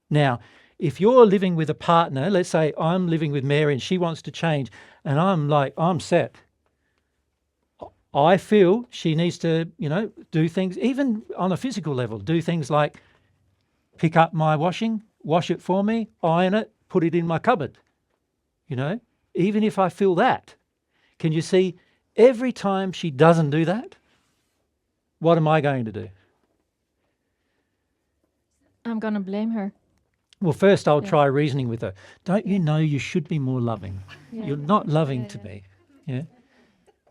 Now, if you're living with a partner, let's say I'm living with Mary and she wants to change, and I'm set. I feel she needs to, do things, even on a physical level, do things like pick up my washing, wash it for me, iron it, put it in my cupboard. Even if I feel that, can you see? Every time she doesn't do that, what am I going to do? I'm going to blame her. Well, first I'll try reasoning with her. Don't you know you should be more loving? Yeah. You're not loving to me. Yeah.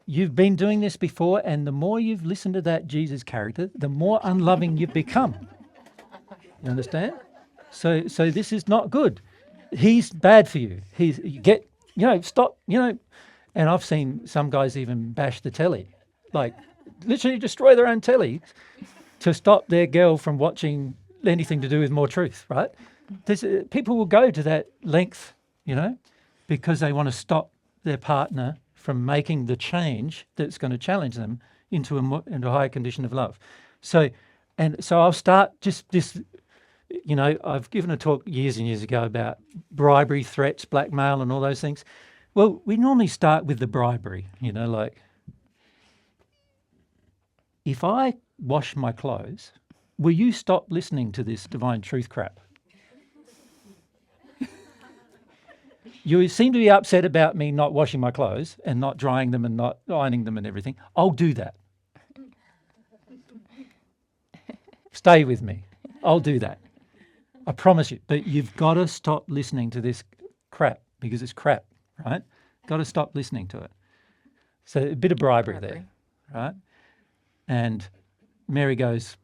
You've been doing this before, and the more you've listened to that Jesus character, the more unloving you've become. You understand? So this is not good. He's bad for you. Stop, And I've seen some guys even bash the telly, like literally destroy their own telly to stop their girl from watching anything to do with more truth, right? People will go to that length, because they want to stop their partner from making the change that's going to challenge them into a higher condition of love. So I'll start just this, I've given a talk years and years ago about bribery, threats, blackmail and all those things. Well, we normally start with the bribery, like, if I wash my clothes, will you stop listening to this divine truth crap? You seem to be upset about me not washing my clothes and not drying them and not ironing them and everything. I'll do that. Stay with me. I'll do that. I promise you. But you've got to stop listening to this crap, because it's crap. Right? Got to stop listening to it. So a bit of bribery there, right? And Mary goes,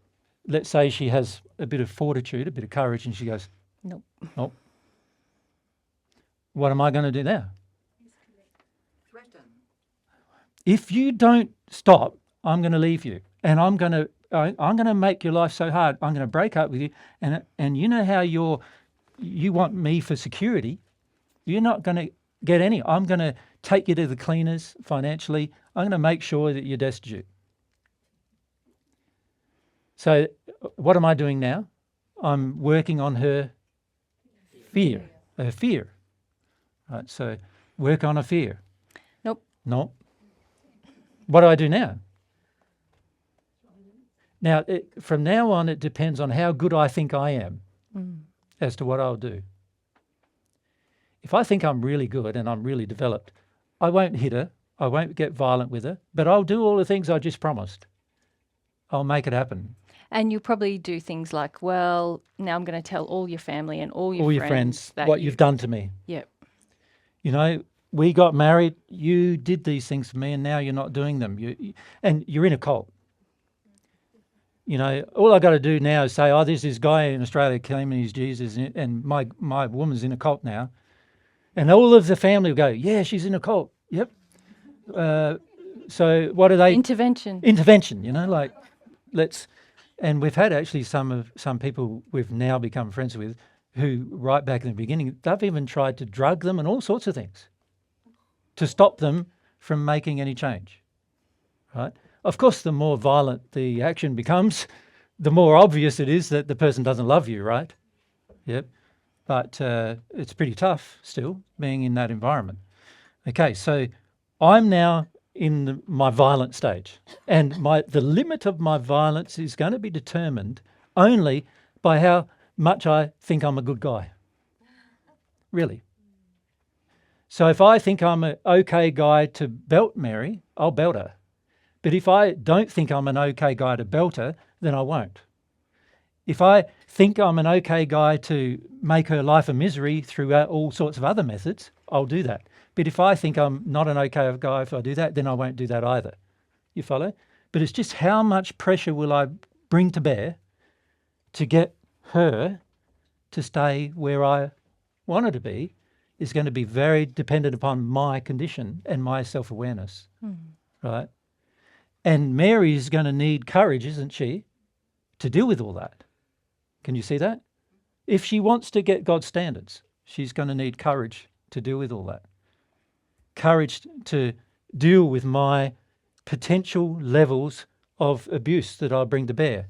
let's say she has a bit of fortitude, a bit of courage, and she goes, Nope. nope. What am I going to do now? If you don't stop, I'm going to leave you, and I'm going to make your life so hard. I'm going to break up with you, and you know how you want me for security. You're not going to get any. I'm going to take you to the cleaners financially. I'm going to make sure that you're destitute. So what am I doing now? I'm working on her fear. Right, so work on a fear. Nope. No. What do I do now? Now, from now on, it depends on how good I think I am as to what I'll do. If I think I'm really good and I'm really developed, I won't hit her, I won't get violent with her, but I'll do all the things I just promised. I'll make it happen. And you probably do things like, well, now I'm going to tell all your family and all your friends that what you've done to me. Yep. You know, we got married, you did these things for me, and now you're not doing them. And you're in a cult. You know, all I got to do now is say, oh, there's this guy in Australia claiming he's Jesus, and my woman's in a cult now. And all of the family will go, yeah, she's in a cult. Yep. So what are they? Intervention. Intervention, you know, like and we've had actually some people we've now become friends with who right back in the beginning, they've even tried to drug them and all sorts of things to stop them from making any change, right? Of course, the more violent the action becomes, the more obvious it is that the person doesn't love you, right? Yep. But it's pretty tough still being in that environment. Okay, so I'm now in my violent stage, and the limit of my violence is going to be determined only by how much I think I'm a good guy. Really. So if I think I'm an okay guy to belt Mary, I'll belt her. But if I don't think I'm an okay guy to belt her, then I won't. If I think I'm an okay guy to make her life a misery through all sorts of other methods, I'll do that. But if I think I'm not an okay guy if I do that, then I won't do that either. You follow? But it's just how much pressure will I bring to bear to get her to stay where I want her to be is going to be very dependent upon my condition and my self-awareness, right? And Mary is going to need courage, isn't she, to deal with all that. Can you see that? If she wants to get God's standards, she's going to need courage to deal with all that. Courage to deal with my potential levels of abuse that I bring to bear.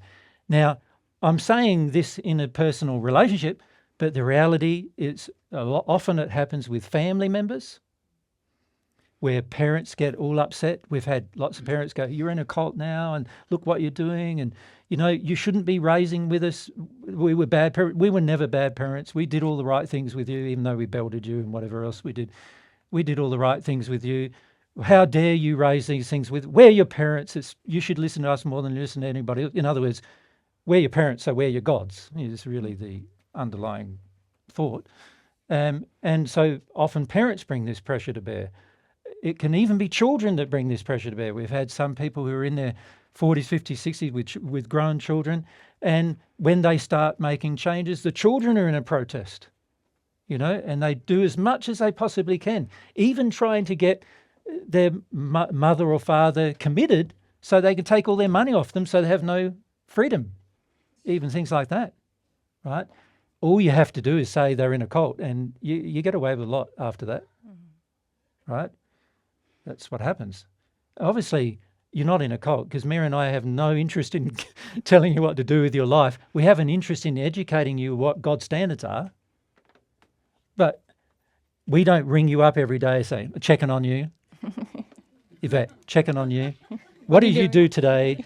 Now, I'm saying this in a personal relationship, but the reality is often it happens with family members where parents get all upset. We've had lots of parents go, you're in a cult now and look what you're doing. And, you know, you shouldn't be raising with us. We were bad parents. We were never bad parents. We did all the right things with you, even though we belted you and whatever else we did. We did all the right things with you. How dare you raise these things with, we're your parents. You should listen to us more than listen to anybody else. In other words, we're your parents, so we're your gods, is really the underlying thought. And so often parents bring this pressure to bear. It can even be children that bring this pressure to bear. We've had some people who are in their 40s, 50s, 60s with grown children, and when they start making changes, the children are in a protest, you know, and they do as much as they possibly can, even trying to get their mother or father committed so they can take all their money off them so they have no freedom, even things like that, right? All you have to do is say they're in a cult and you get away with a lot after that, right? That's what happens. Obviously, you're not in a cult because Mary and I have no interest in telling you what to do with your life. We have an interest in educating you what God's standards are. But we don't ring you up every day saying, checking on you. Yvette, checking on you. What did you do today?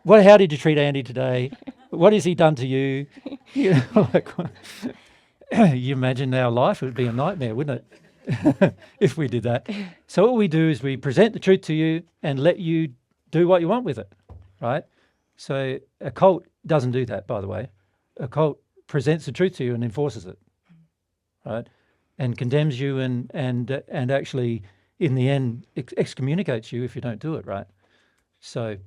How did you treat Andy today? What has he done to you? You know, you imagine our life, it would be a nightmare, wouldn't it? If we did that. So all we do is we present the truth to you and let you do what you want with it, right? So a cult doesn't do that, by the way. A cult presents the truth to you and enforces it, right? And condemns you and actually, in the end, excommunicates you if you don't do it, right? So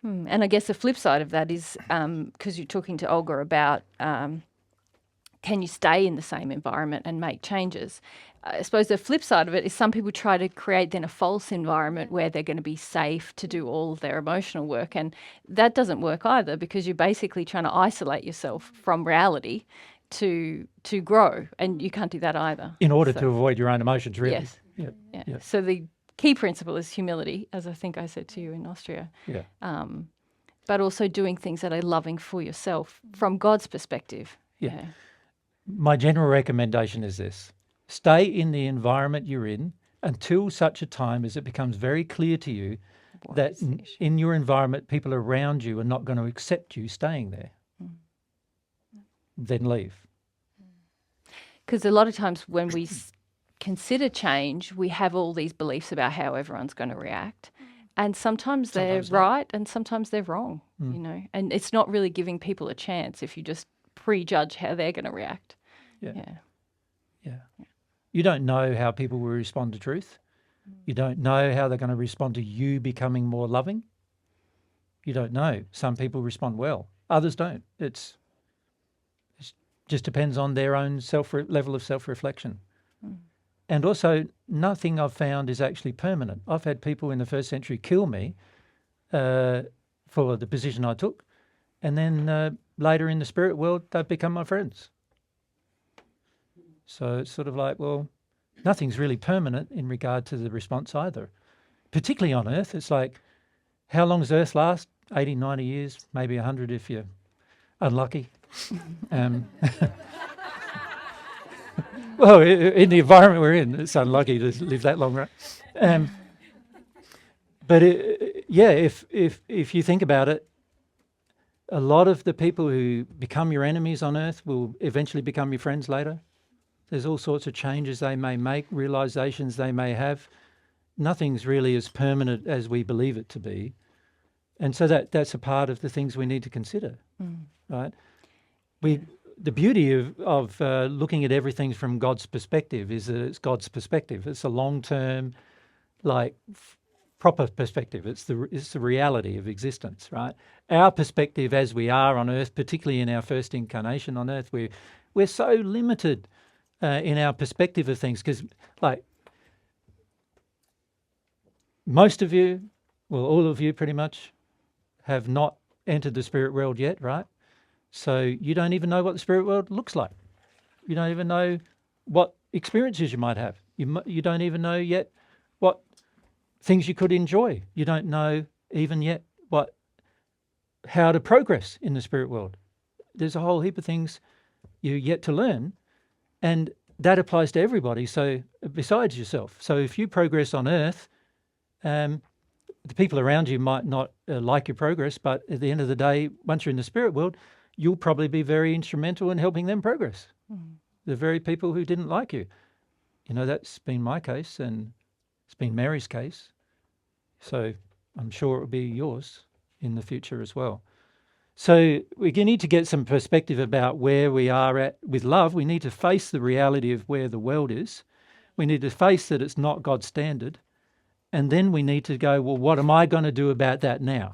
And I guess the flip side of that is, because you're talking to Olga about can you stay in the same environment and make changes? I suppose the flip side of it is some people try to create then a false environment where they're going to be safe to do all of their emotional work. And that doesn't work either, because you're basically trying to isolate yourself from reality to grow. And you can't do that either. In order to avoid your own emotions, really. Yes. Yeah. Yeah. Yeah. So the key principle is humility, as I think I said to you in Austria. Yeah. But also doing things that are loving for yourself from God's perspective. Yeah. My general recommendation is this: stay in the environment you're in until such a time as it becomes very clear to you that in your environment, people around you are not going to accept you staying there. Then leave. Because a lot of times when we consider change, we have all these beliefs about how everyone's going to react. And sometimes they're right and sometimes they're wrong, you know. And it's not really giving people a chance if you just prejudge how they're going to react. Yeah. You don't know how people will respond to truth. You don't know how they're going to respond to you becoming more loving. You don't know. Some people respond well, others don't. It just depends on their own level of self-reflection. And also, nothing I've found is actually permanent. I've had people in the first century kill me for the position I took, and then later in the spirit world, they've become my friends. So it's sort of like, well, nothing's really permanent in regard to the response either. Particularly on Earth, it's like, how long does Earth last? 80, 90 years, maybe 100 if you're unlucky. Well, in the environment we're in, it's unlucky to live that long, right? But if you think about it, a lot of the people who become your enemies on Earth will eventually become your friends later. There's all sorts of changes they may make, realizations they may have. Nothing's really as permanent as we believe it to be. And so that's a part of the things we need to consider, right? The beauty of looking at everything from God's perspective is that it's God's perspective. It's a long-term, proper perspective. It's the reality of existence, right? Our perspective as we are on Earth, particularly in our first incarnation on Earth, we're so limited in our perspective of things, because most of you, well, all of you pretty much, have not entered the spirit world yet, right? So you don't even know what the spirit world looks like. You don't even know what experiences you might have. You don't even know yet what things you could enjoy. You don't know even yet how to progress in the spirit world. There's a whole heap of things you're yet to learn, and that applies to everybody. So besides yourself, so if you progress on Earth, the people around you might not like your progress, but at the end of the day, once you're in the spirit world, you'll probably be very instrumental in helping them progress. The very people who didn't like you. You know, that's been my case, and it's been Mary's case. So I'm sure it will be yours in the future as well. So we need to get some perspective about where we are at with love. We need to face the reality of where the world is. We need to face that it's not God's standard. And then we need to go, well, what am I going to do about that now?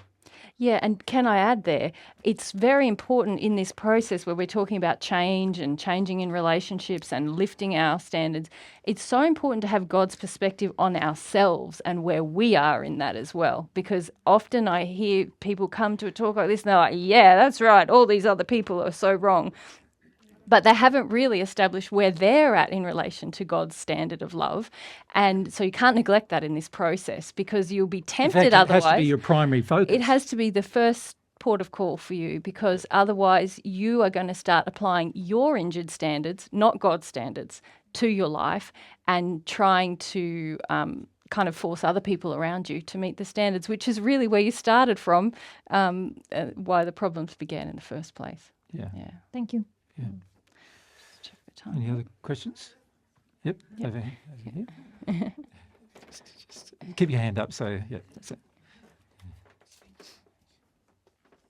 Yeah, and can I add there, it's very important in this process where we're talking about change and changing in relationships and lifting our standards. It's so important to have God's perspective on ourselves and where we are in that as well. Because often I hear people come to a talk like this and they're like, yeah, that's right, all these other people are so wrong. But they haven't really established where they're at in relation to God's standard of love. And so you can't neglect that in this process, because you'll be tempted otherwise. It has to be your primary focus. It has to be the first port of call for you, because otherwise you are going to start applying your injured standards, not God's standards, to your life, and trying to kind of force other people around you to meet the standards, which is really where you started from, why the problems began in the first place. Yeah. Thank you. Yeah. Check the time. Any other questions? Yep. Over here. Just keep your hand up. So, yeah, that's it.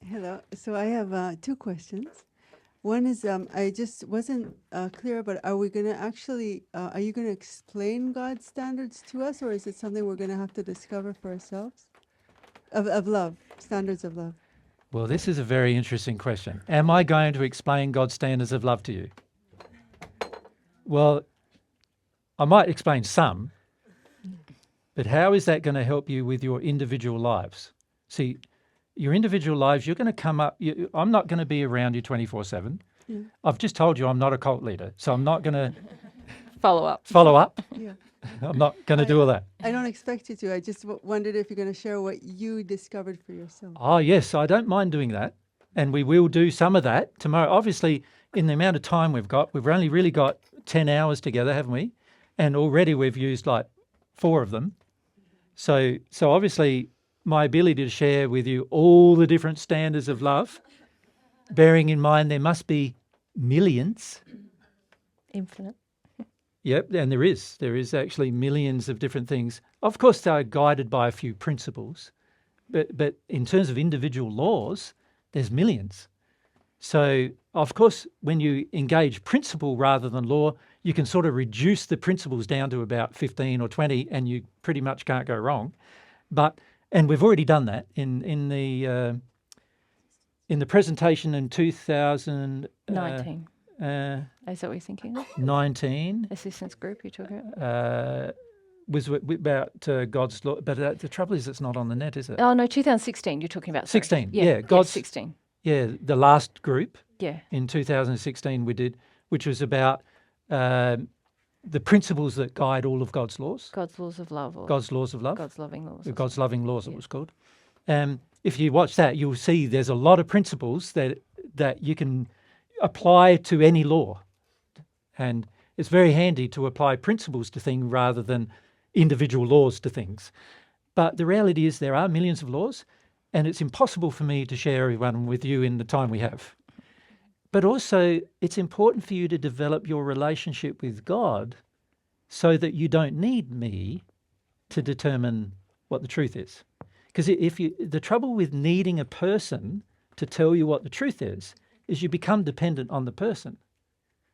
Hello. So I have two questions. One is I just wasn't clear, but are we going to actually, are you going to explain God's standards to us, or is it something we're going to have to discover for ourselves? of love, standards of love. Well, this is a very interesting question. Am I going to explain God's standards of love to you? Well, I might explain some, but how is that going to help you with your individual lives? See, your individual lives, you're going to come up, I'm not going to be around you 24/7. Yeah. I've just told you I'm not a cult leader, so I'm not going to Follow up. follow up. Yeah. I'm not going to do all that. I don't expect you to. I just wondered if you're going to share what you discovered for yourself. Oh, yes, I don't mind doing that. And we will do some of that tomorrow. Obviously, in the amount of time we've only really got 10 hours together, haven't we? And already we've used like 4 of them. So obviously my ability to share with you all the different standards of love, bearing in mind there must be millions. Infinite. Yep, and there is actually millions of different things. Of course, they're guided by a few principles, but in terms of individual laws, there's millions. So, of course, when you engage principle rather than law, you can sort of reduce the principles down to about 15 or 20, and you pretty much can't go wrong. And we've already done that in the presentation in 19. Is that what you're thinking of? 19. Assistance group you're talking about? Was about God's law, but the trouble is it's not on the net, is it? Oh, no, 2016 you're talking about. Sorry. 16, yeah, God's 16. Yeah, the last group Yeah. in 2016 we did, which was about the principles that guide all of God's laws. God's laws of love. Or God's laws of love. God's loving laws. or God's something. loving laws, Yeah. it was called. If you watch that, you'll see there's a lot of principles that you can apply to any law. And it's very handy to apply principles to things rather than individual laws to things. But the reality is there are millions of laws, and it's impossible for me to share everyone with you in the time we have. But also, it's important for you to develop your relationship with God so that you don't need me to determine what the truth is. Because the trouble with needing a person to tell you what the truth is you become dependent on the person.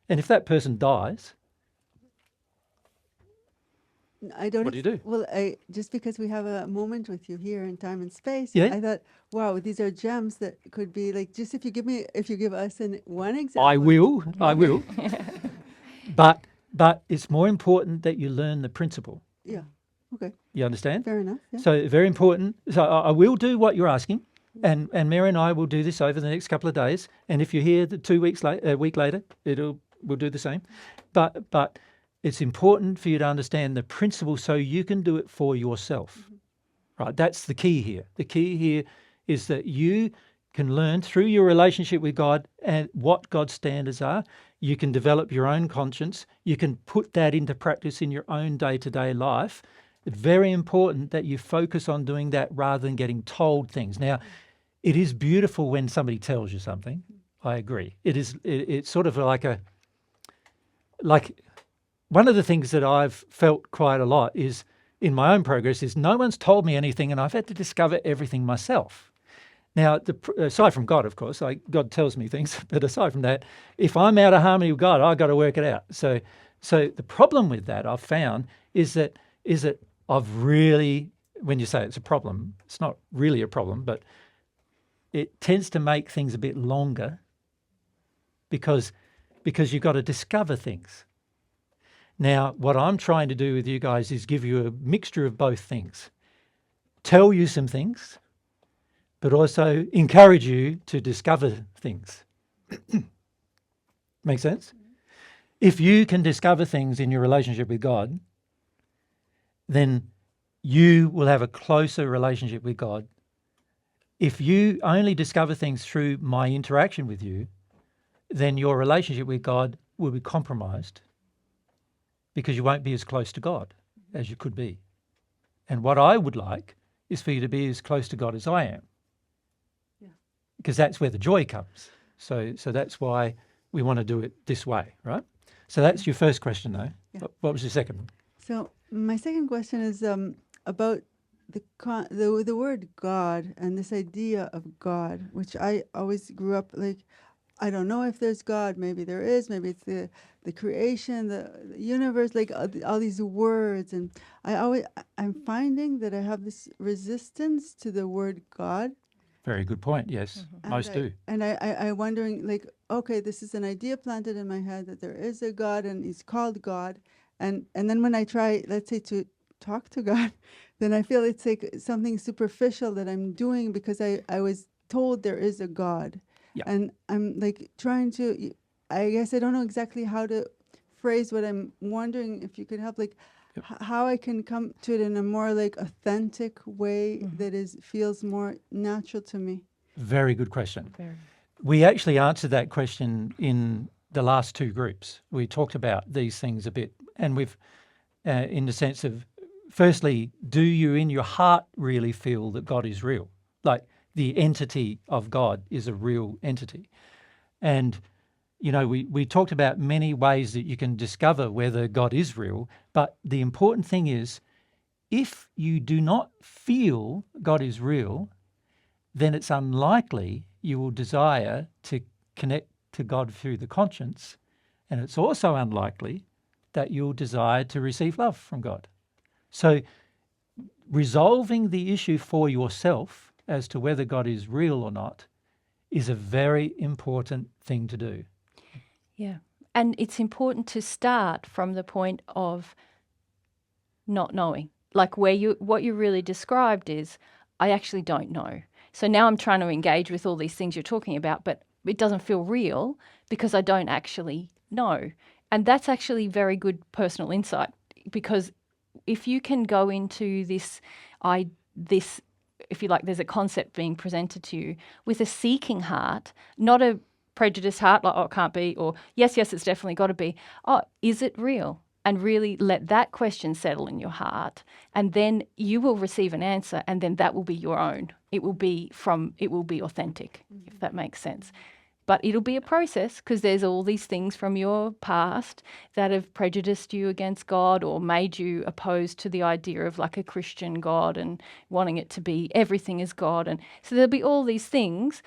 And if that person dies, I don't. What do you do? Well, just because we have a moment with you here in time and space, Yeah. I thought, wow, these are gems that could be like. Just if you give us one example. I will. But it's more important that you learn the principle. Yeah. Okay. You understand? Fair enough. Yeah. So very important. So I will do what you're asking, and Mary and I will do this over the next couple of days. And if you're here 2 weeks later, a week later, we'll do the same. But it's important for you to understand the principle so you can do it for yourself. Right? That's the key here. The key here is that you can learn through your relationship with God and what God's standards are. You can develop your own conscience. You can put that into practice in your own day-to-day life. It's very important that you focus on doing that rather than getting told things. Now, it is beautiful when somebody tells you something. I agree. It's sort of like one of the things that I've felt quite a lot is in my own progress is no one's told me anything and I've had to discover everything myself. Now, aside from God, of course, God tells me things, but aside from that, if I'm out of harmony with God, I've got to work it out. So the problem with that I've found is that I've really, when you say it's a problem, it's not really a problem, but it tends to make things a bit longer because you've got to discover things. Now, what I'm trying to do with you guys is give you a mixture of both things. Tell you some things, but also encourage you to discover things. Make sense? If you can discover things in your relationship with God, then you will have a closer relationship with God. If you only discover things through my interaction with you, then your relationship with God will be compromised because you won't be as close to God as you could be. And what I would like is for you to be as close to God as I am. Yeah. Because that's where the joy comes. So that's why we want to do it this way, right? So that's your first question, though. Yeah. What was your second one? So my second question is about the word God and this idea of God, which I always grew up like I don't know if there's God. Maybe there is. Maybe it's the creation, the universe, like all these words. And I'm finding that I have this resistance to the word God. Very good point. Yes, most do. And I wondering, like, okay, this is an idea planted in my head that there is a God and he's called God. And then when I try, let's say, to talk to God, then I feel it's like something superficial that I'm doing because I was told there is a God. Yeah. And I'm like trying to, I guess I don't know exactly how to phrase what I'm wondering if you could help, like how I can come to it in a more like authentic way that feels more natural to me. Very good question. We actually answered that question in the last two groups. We talked about these things a bit, and we've, in the sense of, firstly, do you in your heart really feel that God is real? Like the entity of God is a real entity. And, you know, we talked about many ways that you can discover whether God is real, but the important thing is, if you do not feel God is real, then it's unlikely you will desire to connect to God through the conscience, and it's also unlikely that you'll desire to receive love from God. So resolving the issue for yourself as to whether God is real or not is a very important thing to do. Yeah. And it's important to start from the point of not knowing. Like what you really described is, I actually don't know. So now I'm trying to engage with all these things you're talking about, but it doesn't feel real because I don't actually know. And that's actually very good personal insight, because if you can go into this, if you like, there's a concept being presented to you with a seeking heart, not a prejudiced heart, like, oh, it can't be, or yes, it's definitely got to be. Oh, is it real? And really let that question settle in your heart, and then you will receive an answer, and then that will be your own. It will be authentic, if that makes sense. But it'll be a process, because there's all these things from your past that have prejudiced you against God or made you opposed to the idea of like a Christian God and wanting it to be everything is God. And so there'll be all these things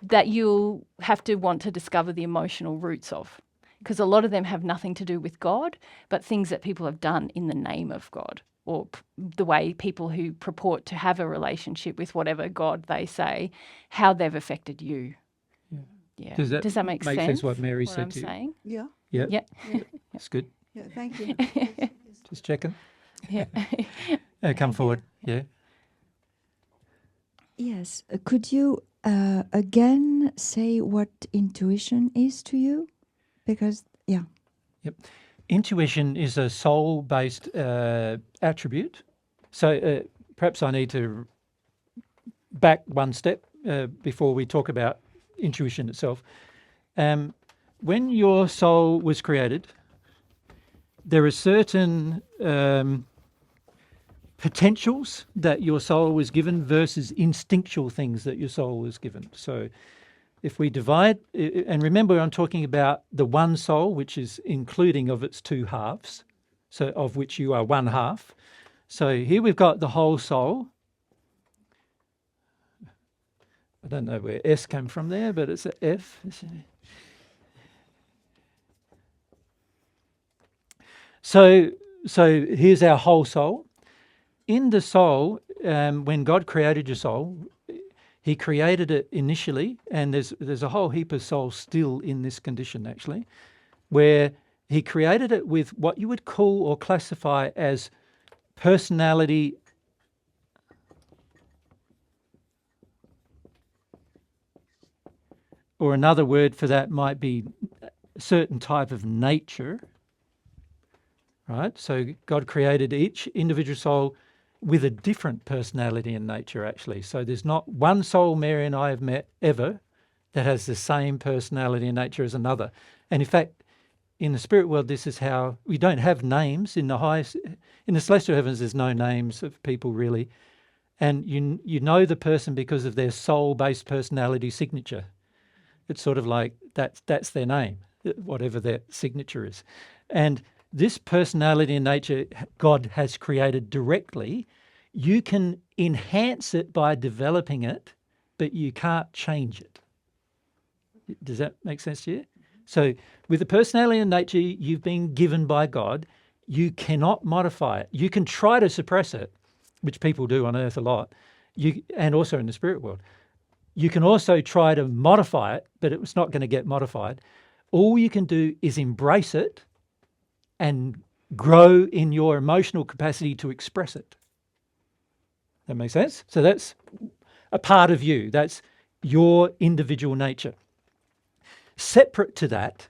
that you'll have to want to discover the emotional roots of, because a lot of them have nothing to do with God, but things that people have done in the name of God, or the way people who purport to have a relationship with whatever God they say, how they've affected you. Yeah. Does that make sense? What Mary what said I'm to you? saying? Yeah. Yeah. Yeah. That's good. Yeah, thank you. Just checking. Yeah. Come forward. Yeah. Yes. Could you again say what intuition is to you? Because, yeah. Yep. Intuition is a soul-based attribute. So perhaps I need to back one step before we talk about intuition itself. When your soul was created, there are certain potentials that your soul was given versus instinctual things that your soul was given. So if we divide, and remember I'm talking about the one soul, which is including of its two halves, so of which you are one half. So here we've got the whole soul. I don't know where S came from there, but it's an F. So here's our whole soul. In the soul, when God created your soul, He created it initially, and there's a whole heap of souls still in this condition, actually, where He created it with what you would call or classify as personality. Or another word for that might be a certain type of nature, right? So God created each individual soul with a different personality and nature, actually. So there's not one soul Mary and I have met ever that has the same personality and nature as another. And in fact, in the spirit world, this is how we don't have names in the highest. In the celestial heavens, there's no names of people really, and you know the person because of their soul-based personality signature. It's sort of like that's their name, whatever their signature is. And this personality and nature God has created directly. You can enhance it by developing it, but you can't change it. Does that make sense to you? So with the personality and nature you've been given by God, you cannot modify it. You can try to suppress it, which people do on earth a lot, and also in the spirit world. You can also try to modify it, but it's not going to get modified. All you can do is embrace it and grow in your emotional capacity to express it. That makes sense? So that's a part of you. That's your individual nature. Separate to that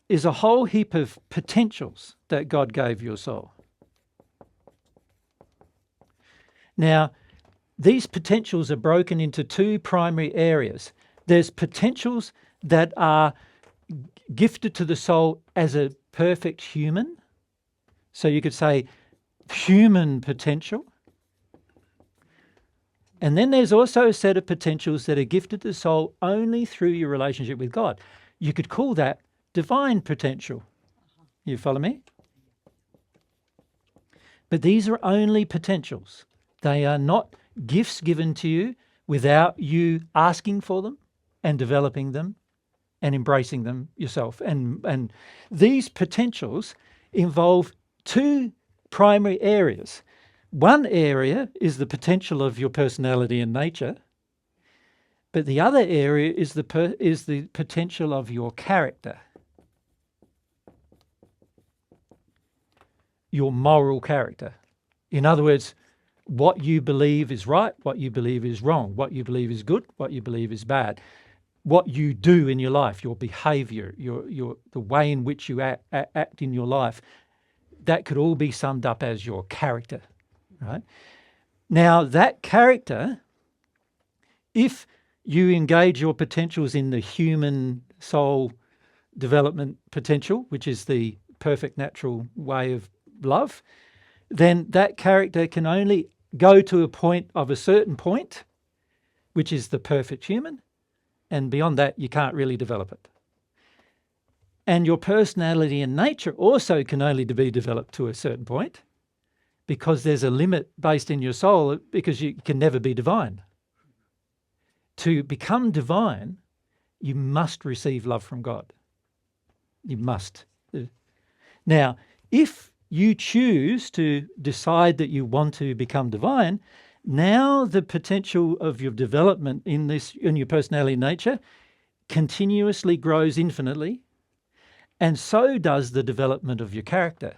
is a whole heap of potentials that God gave your soul. Now, these potentials are broken into two primary areas. There's potentials that are gifted to the soul as a perfect human. So you could say human potential. And then there's also a set of potentials that are gifted to the soul only through your relationship with God. You could call that divine potential. You follow me? But these are only potentials. They are not gifts given to you without you asking for them and developing them and embracing them yourself. And these potentials involve two primary areas. One area is the potential of your personality and nature, but the other area is the potential of your character, your moral character. In other words, what you believe is right, what you believe is wrong, what you believe is good, what you believe is bad, what you do in your life, your behaviour, the way in which you act in your life. That could all be summed up as your character. Right? Now, that character, if you engage your potentials in the human soul development potential, which is the perfect natural way of love, then that character can only go to a point of a certain point, which is the perfect human, and beyond that, you can't really develop it. And your personality and nature also can only be developed to a certain point, because there's a limit based in your soul, because you can never be divine. To become divine, you must receive love from God. You must. Now, if you choose to decide that you want to become divine, now the potential of your development in your personality and nature continuously grows infinitely, and so does the development of your character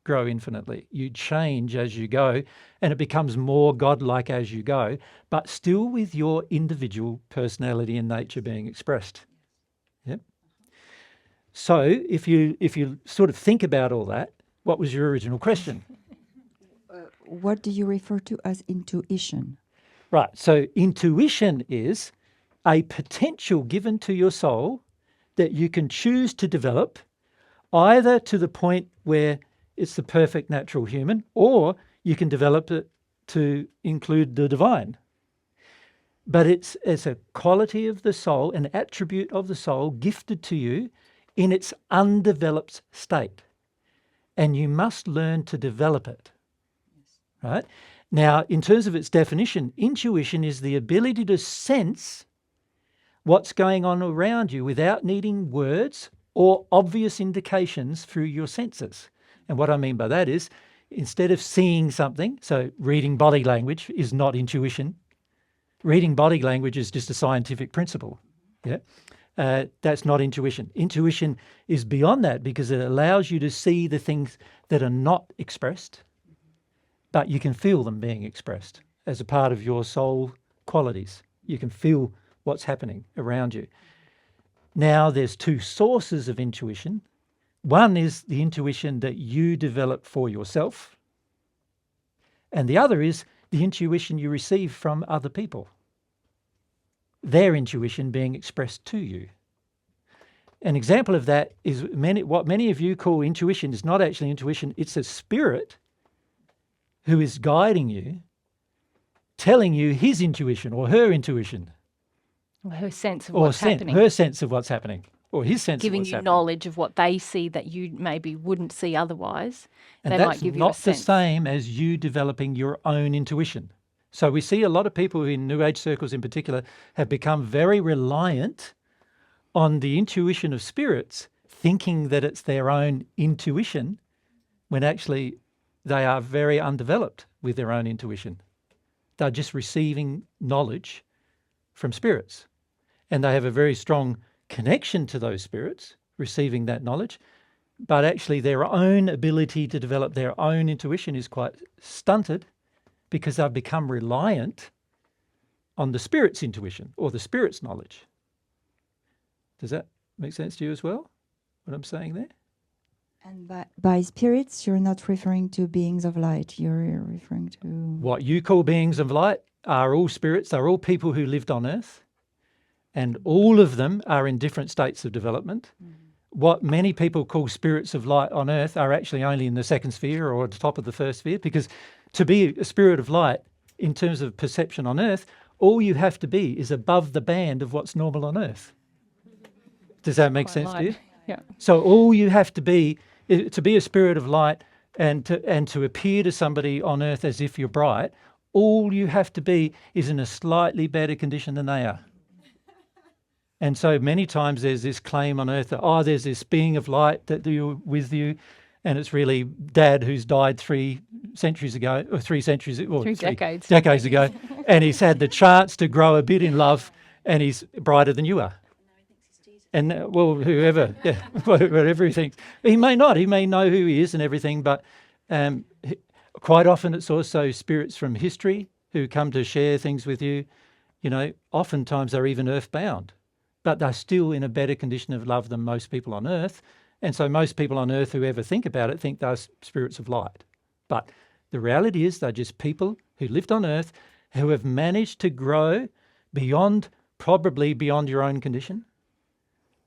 grow infinitely. You change as you go, and it becomes more godlike as you go, but still with your individual personality and nature being expressed. Yep. So if you sort of think about all that, what was your original question? What do you refer to as intuition? Right. So intuition is a potential given to your soul that you can choose to develop, either to the point where it's the perfect natural human, or you can develop it to include the divine. But it's a quality of the soul, an attribute of the soul gifted to you in its undeveloped state. And you must learn to develop it. Right? Now, in terms of its definition, intuition is the ability to sense what's going on around you without needing words or obvious indications through your senses. And what I mean by that is, instead of seeing something, so reading body language is not intuition. Reading body language is just a scientific principle. Yeah, that's not intuition. Intuition is beyond that, because it allows you to see the things that are not expressed, but you can feel them being expressed as a part of your soul qualities. You can feel what's happening around you. Now, there's two sources of intuition. One is the intuition that you develop for yourself, and the other is the intuition you receive from other people, their intuition being expressed to you. An example of that is what many of you call intuition is not actually intuition. It's a spirit who is guiding you, telling you his intuition or her intuition. Or her sense of what's happening. Her sense of what's happening, or his sense giving of what's you happening. knowledge of what they see that you maybe wouldn't see otherwise. And they that's might give you a not the sense. same as you developing your own intuition. So we see a lot of people in New Age circles in particular have become very reliant on the intuition of spirits, thinking that it's their own intuition, when actually they are very undeveloped with their own intuition. They're just receiving knowledge from spirits. And they have a very strong connection to those spirits, receiving that knowledge. But actually their own ability to develop their own intuition is quite stunted because they've become reliant on the spirit's intuition or the spirit's knowledge. Does that make sense to you as well, what I'm saying there? And by spirits, you're not referring to beings of light. You're referring to... What you call beings of light are all spirits. They're all people who lived on earth. And all of them are in different states of development. What many people call spirits of light on earth are actually only in the second sphere or at the top of the first sphere, because to be a spirit of light in terms of perception on earth, all you have to be is above the band of what's normal on earth. Does that make sense to you? Yeah. So all you have to be a spirit of light and to appear to somebody on earth as if you're bright, all you have to be is in a slightly better condition than they are. And so many times there's this claim on earth that, there's this being of light that you're with you, and it's really Dad who's died 3 centuries ago, or 3 centuries, or 3 decades. decades ago, and he's had the chance to grow a bit in love, and he's brighter than you are. And whoever, whatever he thinks. He may not, he may know who he is and everything, but quite often it's also spirits from history who come to share things with you. You know, oftentimes they're even earthbound, but they're still in a better condition of love than most people on earth. And so most people on earth who ever think about it think they're spirits of light. But the reality is they're just people who lived on earth who have managed to grow probably beyond your own condition,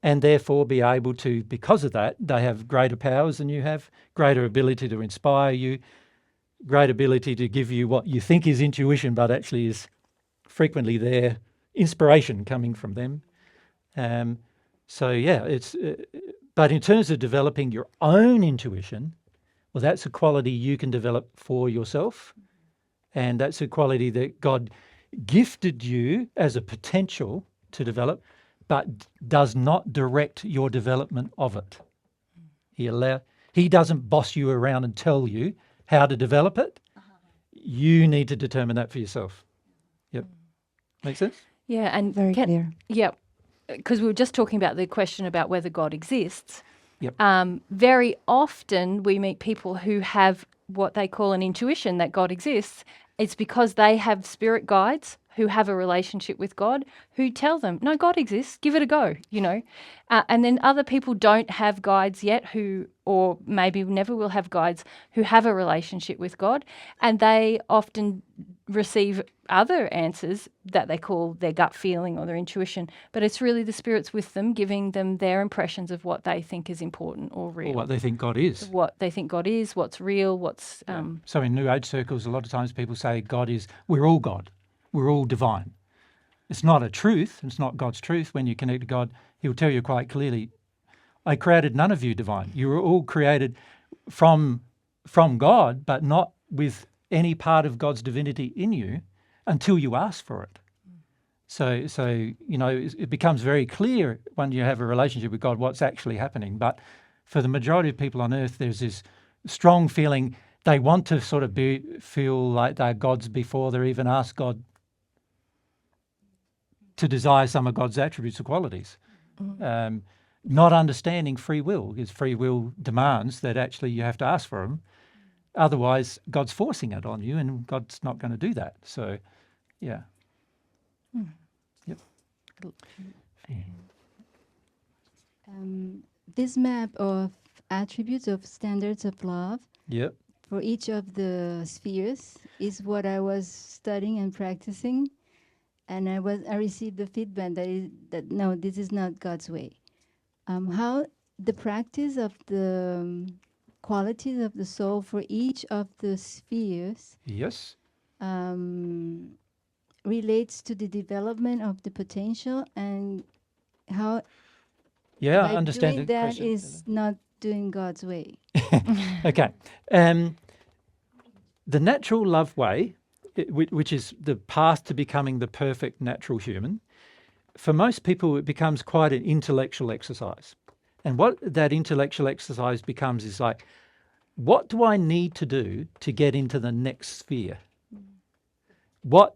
and therefore be able to, because of that, they have greater powers than you have, greater ability to inspire you, great ability to give you what you think is intuition, but actually is frequently their inspiration coming from them. But in terms of developing your own intuition, well, that's a quality you can develop for yourself. And that's a quality that God gifted you as a potential to develop, but does not direct your development of it. He doesn't boss you around and tell you how to develop it. You need to determine that for yourself. Yep. Make sense? Yeah, and Very clear. Yeah, because we were just talking about the question about whether God exists. Yep. Very often we meet people who have what they call an intuition that God exists. It's because they have spirit guides who have a relationship with God, who tell them, no, God exists, give it a go, you know. And then other people don't have guides yet or maybe never will have guides who have a relationship with God, and they often receive other answers that they call their gut feeling or their intuition, but it's really the spirits with them giving them their impressions of what they think is important or real. Or what they think God is. What they think God is, what's real, what's... So in New Age circles, a lot of times people say we're all God. We're all divine. It's not a truth. It's not God's truth. When you connect to God, he'll tell you quite clearly, I created none of you divine. You were all created from God, but not with any part of God's divinity in you until you ask for it. So you know, it becomes very clear when you have a relationship with God what's actually happening. But for the majority of people on earth, there's this strong feeling they want to sort of feel like they're gods before they're even asked God to desire some of God's attributes or qualities. Not understanding free will, because free will demands that actually you have to ask for them. Otherwise, God's forcing it on you, and God's not going to do that. So, yeah. Yep. This map of attributes of standards of love Yep. for each of the spheres is what I was studying and practicing, and I received the feedback that no, this is not God's way. How the practice of the qualities of the soul for each of the spheres Yes. relates to the development of the potential, and how Yeah, I by understand doing the that question. is not doing God's way. Okay. The natural love way, which is the path to becoming the perfect natural human, for most people, it becomes quite an intellectual exercise. And what that intellectual exercise becomes is like, what do I need to do to get into the next sphere? What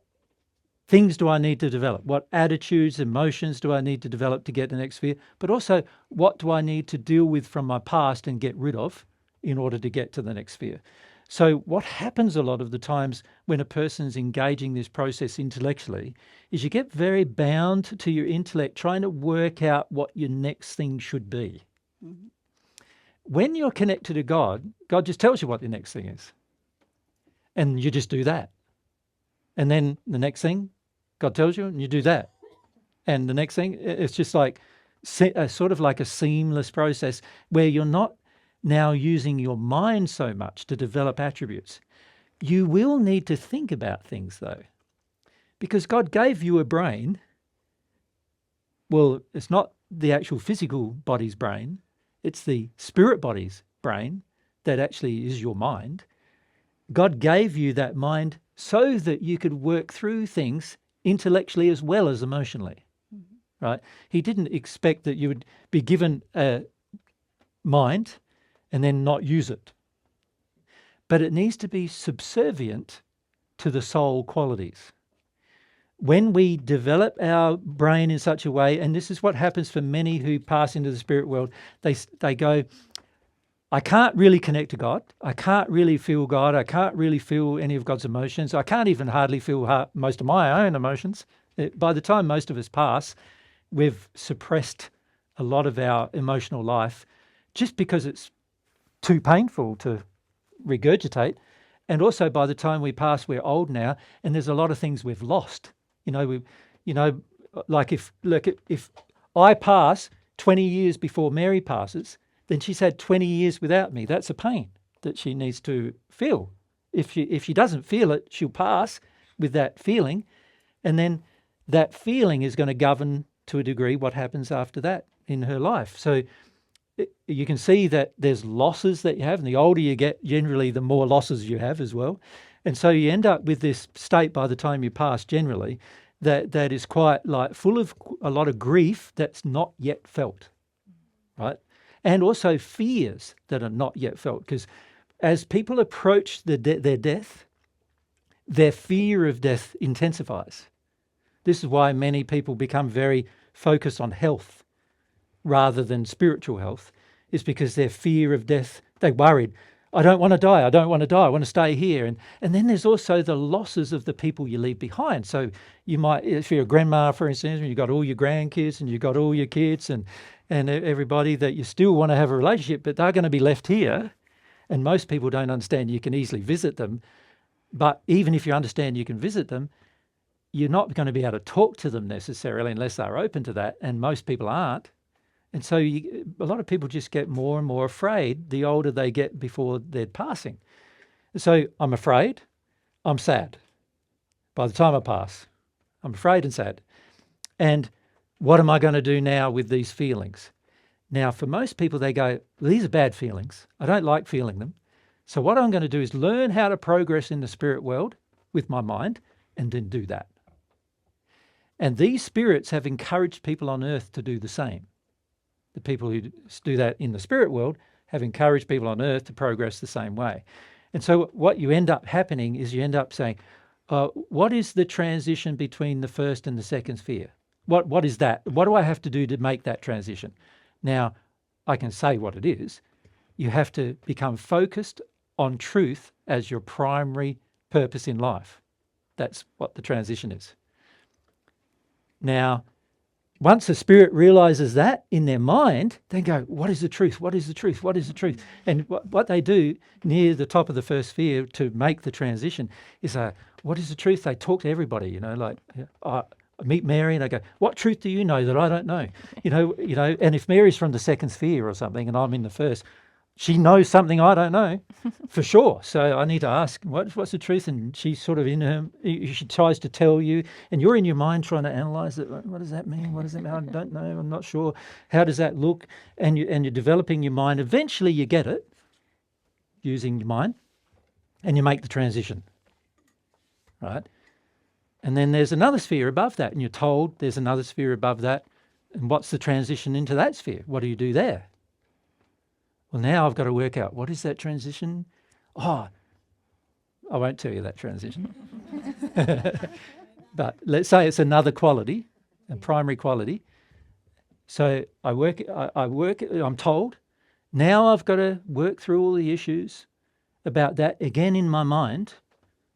things do I need to develop? What attitudes, emotions do I need to develop to get to the next sphere? But also, what do I need to deal with from my past and get rid of in order to get to the next sphere? So what happens a lot of the times when a person's engaging this process intellectually is you get very bound to your intellect trying to work out what your next thing should be. Mm-hmm. When you're connected to God, God just tells you what the next thing is. And you just do that. And then the next thing, God tells you, and you do that. And the next thing, it's just like sort of like a seamless process where you're not now using your mind so much to develop attributes. You will need to think about things though, because God gave you a brain. Well, it's not the actual physical body's brain, it's the spirit body's brain that actually is your mind. God gave you that mind so that you could work through things intellectually as well as emotionally, right? He didn't expect that you would be given a mind and then not use it. But it needs to be subservient to the soul qualities. When we develop our brain in such a way, and this is what happens for many who pass into the spirit world, they go, I can't really connect to God. I can't really feel God. I can't really feel any of God's emotions. I can't even hardly feel most of my own emotions. By the time most of us pass, we've suppressed a lot of our emotional life just because it's too painful to regurgitate. And also by the time we pass, we're old now, and there's a lot of things we've lost. Like if I pass 20 years before Mary passes, then she's had 20 years without me. That's a pain that she needs to feel. If she doesn't feel it, she'll pass with that feeling, and then that feeling is going to govern to a degree what happens after that in her life. So you can see that there's losses that you have, and the older you get, generally the more losses you have as well. And so you end up with this state by the time you pass generally that is quite like full of a lot of grief that's not yet felt, right? And also fears that are not yet felt, because as people approach their death, their fear of death intensifies. This is why many people become very focused on health rather than spiritual health, is because their fear of death, they're worried. I don't want to die. I don't want to die. I want to stay here. And then there's also the losses of the people you leave behind. So you might, if you're a grandma, for instance, and you've got all your grandkids and you've got all your kids and everybody that you still want to have a relationship, but they're going to be left here. And most people don't understand you can easily visit them. But even if you understand you can visit them, you're not going to be able to talk to them necessarily unless they're open to that. And most people aren't. And so a lot of people just get more and more afraid the older they get before they're passing. So I'm afraid, I'm sad. By the time I pass, I'm afraid and sad. And what am I going to do now with these feelings? Now, for most people, they go, these are bad feelings. I don't like feeling them. So what I'm going to do is learn how to progress in the spirit world with my mind and then do that. And these spirits have encouraged people on earth to do the same. The people who do that in the spirit world have encouraged people on earth to progress the same way. And so what you end up happening is you end up saying, what is the transition between the first and the second sphere? What is that? What do I have to do to make that transition? Now, I can say what it is. You have to become focused on truth as your primary purpose in life. That's what the transition is. Now, once the spirit realizes that in their mind, they go, what is the truth? What is the truth? What is the truth? And what they do near the top of the first sphere to make the transition is, what is the truth? They talk to everybody, like, I meet Mary and I go, what truth do you know that I don't know? And if Mary's from the second sphere or something and I'm in the first, she knows something I don't know for sure. So I need to ask, what's the truth? And she's sort of she tries to tell you, and you're in your mind trying to analyze it. What does that mean? What does that mean? I don't know. I'm not sure. How does that look? And you're developing your mind. Eventually you get it using your mind and you make the transition, right? And then there's another sphere above that, and you're told there's another sphere above that. And what's the transition into that sphere? What do you do there? Well, now I've got to work out, what is that transition? Oh, I won't tell you that transition. But let's say it's another quality, a primary quality. So I'm told, now I've got to work through all the issues about that again in my mind.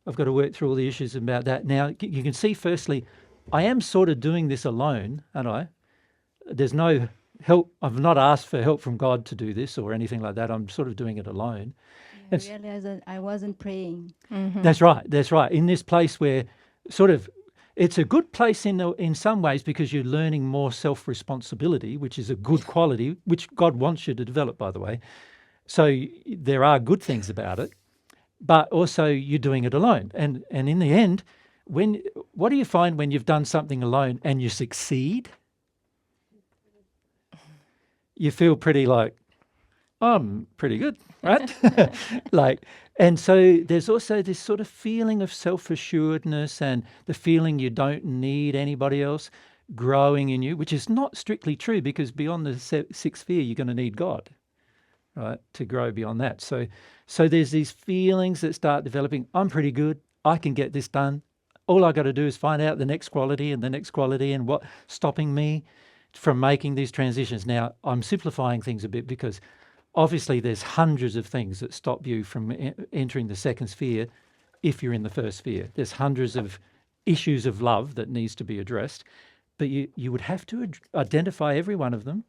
I've got to work through all the issues about that. Now, you can see, firstly, I am sort of doing this alone, aren't I? There's no help. I've not asked for help from God to do this or anything like that. I'm sort of doing it alone. I realized that I wasn't praying. Mm-hmm. That's right. In this place where sort of, it's a good place in some ways because you're learning more self-responsibility, which is a good quality, which God wants you to develop, by the way. So there are good things about it, but also you're doing it alone. And in the end, what do you find when you've done something alone and you succeed? You feel pretty like, I'm pretty good, right? And so there's also this sort of feeling of self-assuredness and the feeling you don't need anybody else growing in you, which is not strictly true because beyond the sixth sphere, you're going to need God, right, to grow beyond that. So there's these feelings that start developing. I'm pretty good. I can get this done. All I got to do is find out the next quality and what's stopping me from making these transitions. Now, I'm simplifying things a bit because obviously there's hundreds of things that stop you from entering the second sphere if you're in the first sphere. There's hundreds of issues of love that needs to be addressed, but you would have to identify every one of them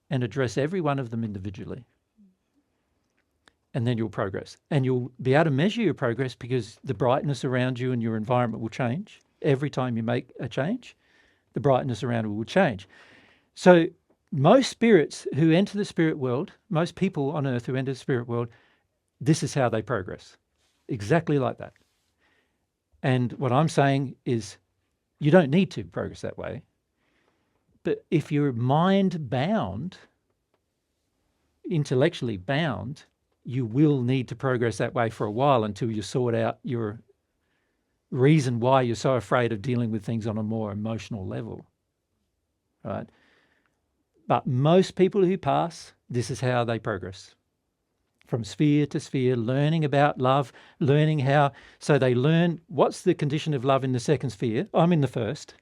and address every one of them individually. And then you'll progress. And you'll be able to measure your progress because the brightness around you and your environment will change. Every time you make a change, the brightness around it will change. So most spirits who enter the spirit world, most people on earth who enter the spirit world, this is how they progress. Exactly like that. And what I'm saying is you don't need to progress that way. But if you're mind bound, intellectually bound, you will need to progress that way for a while until you sort out your reason why you're so afraid of dealing with things on a more emotional level, right? But most people who pass, this is how they progress. From sphere to sphere, learning about love, learning how, so they learn what's the condition of love in the second sphere. I'm in the first.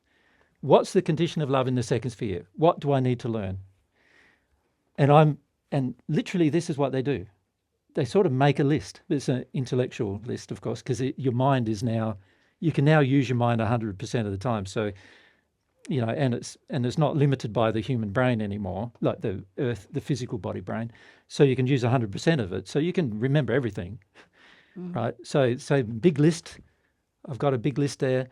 What's the condition of love in the second sphere? What do I need to learn? And literally this is what they do. They sort of make a list. It's an intellectual list, of course, because your mind is now, you can now use your mind 100% of the time. So, you know, and it's not limited by the human brain anymore, like the earth, the physical body brain. So you can use 100% of it. So you can remember everything, right? So big list. I've got a big list there.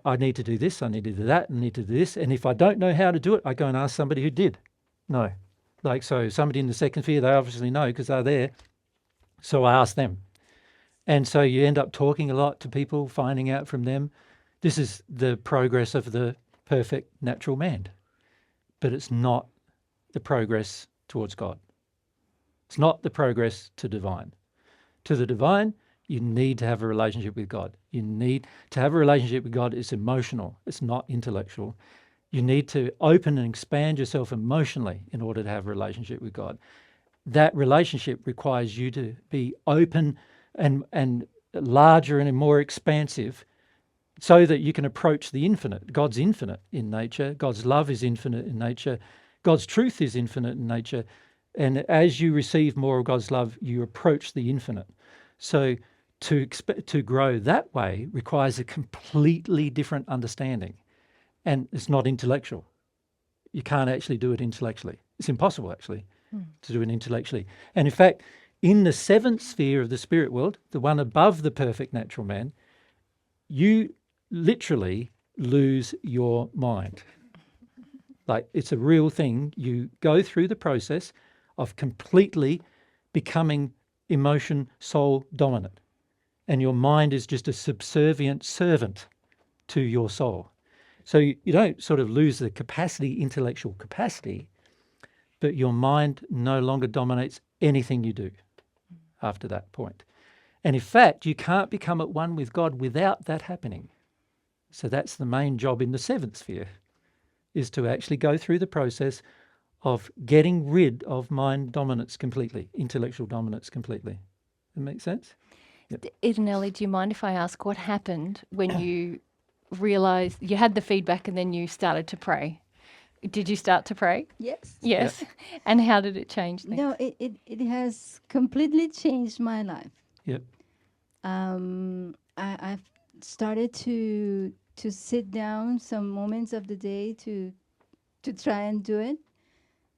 I need to do this. I need to do that. I need to do this. And if I don't know how to do it, I go and ask somebody who did. No, like so somebody in the second sphere, they obviously know because they're there. So I ask them. And so you end up talking a lot to people, finding out from them. This is the progress of the perfect natural man. But it's not the progress towards God. It's not the progress to divine. To the divine, you need to have a relationship with God. You need to have a relationship with God. It's emotional. It's not intellectual. You need to open and expand yourself emotionally in order to have a relationship with God. That relationship requires you to be open and larger and more expansive so that you can approach the infinite. God's infinite in nature. God's love is infinite in nature. God's truth is infinite in nature. And as you receive more of God's love, you approach the infinite. So to grow that way requires a completely different understanding. And it's not intellectual. You can't actually do it intellectually. It's impossible, actually, to do it intellectually. And in fact, in the seventh sphere of the spirit world, the one above the perfect natural man, you literally lose your mind. Like, it's a real thing. You go through the process of completely becoming emotion, soul dominant. And your mind is just a subservient servant to your soul. So you don't sort of lose the capacity, intellectual capacity, but your mind no longer dominates anything you do after that point. And in fact, you can't become at one with God without that happening. So that's the main job in the seventh sphere, is to actually go through the process of getting rid of mind dominance completely, intellectual dominance completely. That make sense? Yep. Idanelli, do you mind if I ask what happened when you realised you had the feedback and then you started to pray? Did you start to pray? Yes. Yes. And how did it change things? No, it has completely changed my life. Yep. I've started to sit down some moments of the day to try and do it,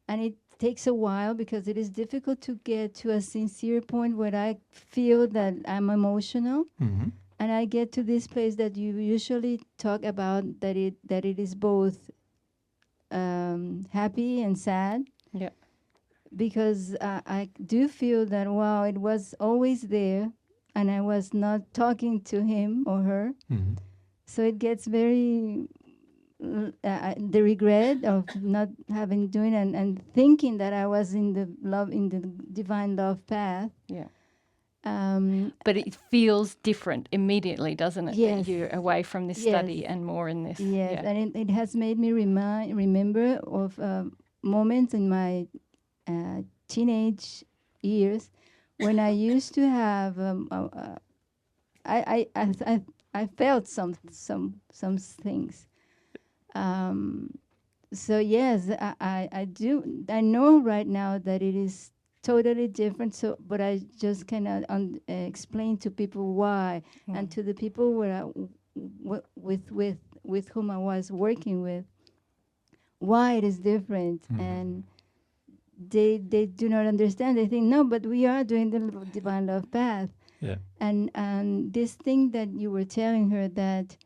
and it takes a while because it is difficult to get to a sincere point where I feel that I'm emotional, Mm-hmm. and I get to this place that you usually talk about, that it is both happy and sad. Yeah. Because I do feel that, wow, it was always there, and I was not talking to him or her. Mm-hmm. So it gets very the regret of not having doing and thinking that I was in the divine love path. Yeah. Um, But it feels different immediately, doesn't it? Yes. That you're away from this study and more in this. yes, Yeah. and it has made me remember of moments in my teenage years when I used to have I felt some things. So yes, I do. I know right now that it is totally different. So, but I just cannot explain to people why, and to the people with whom I was working with, why it is different. And they do not understand. They think, no, but we are doing the divine love path. Yeah. And this thing that you were telling her, that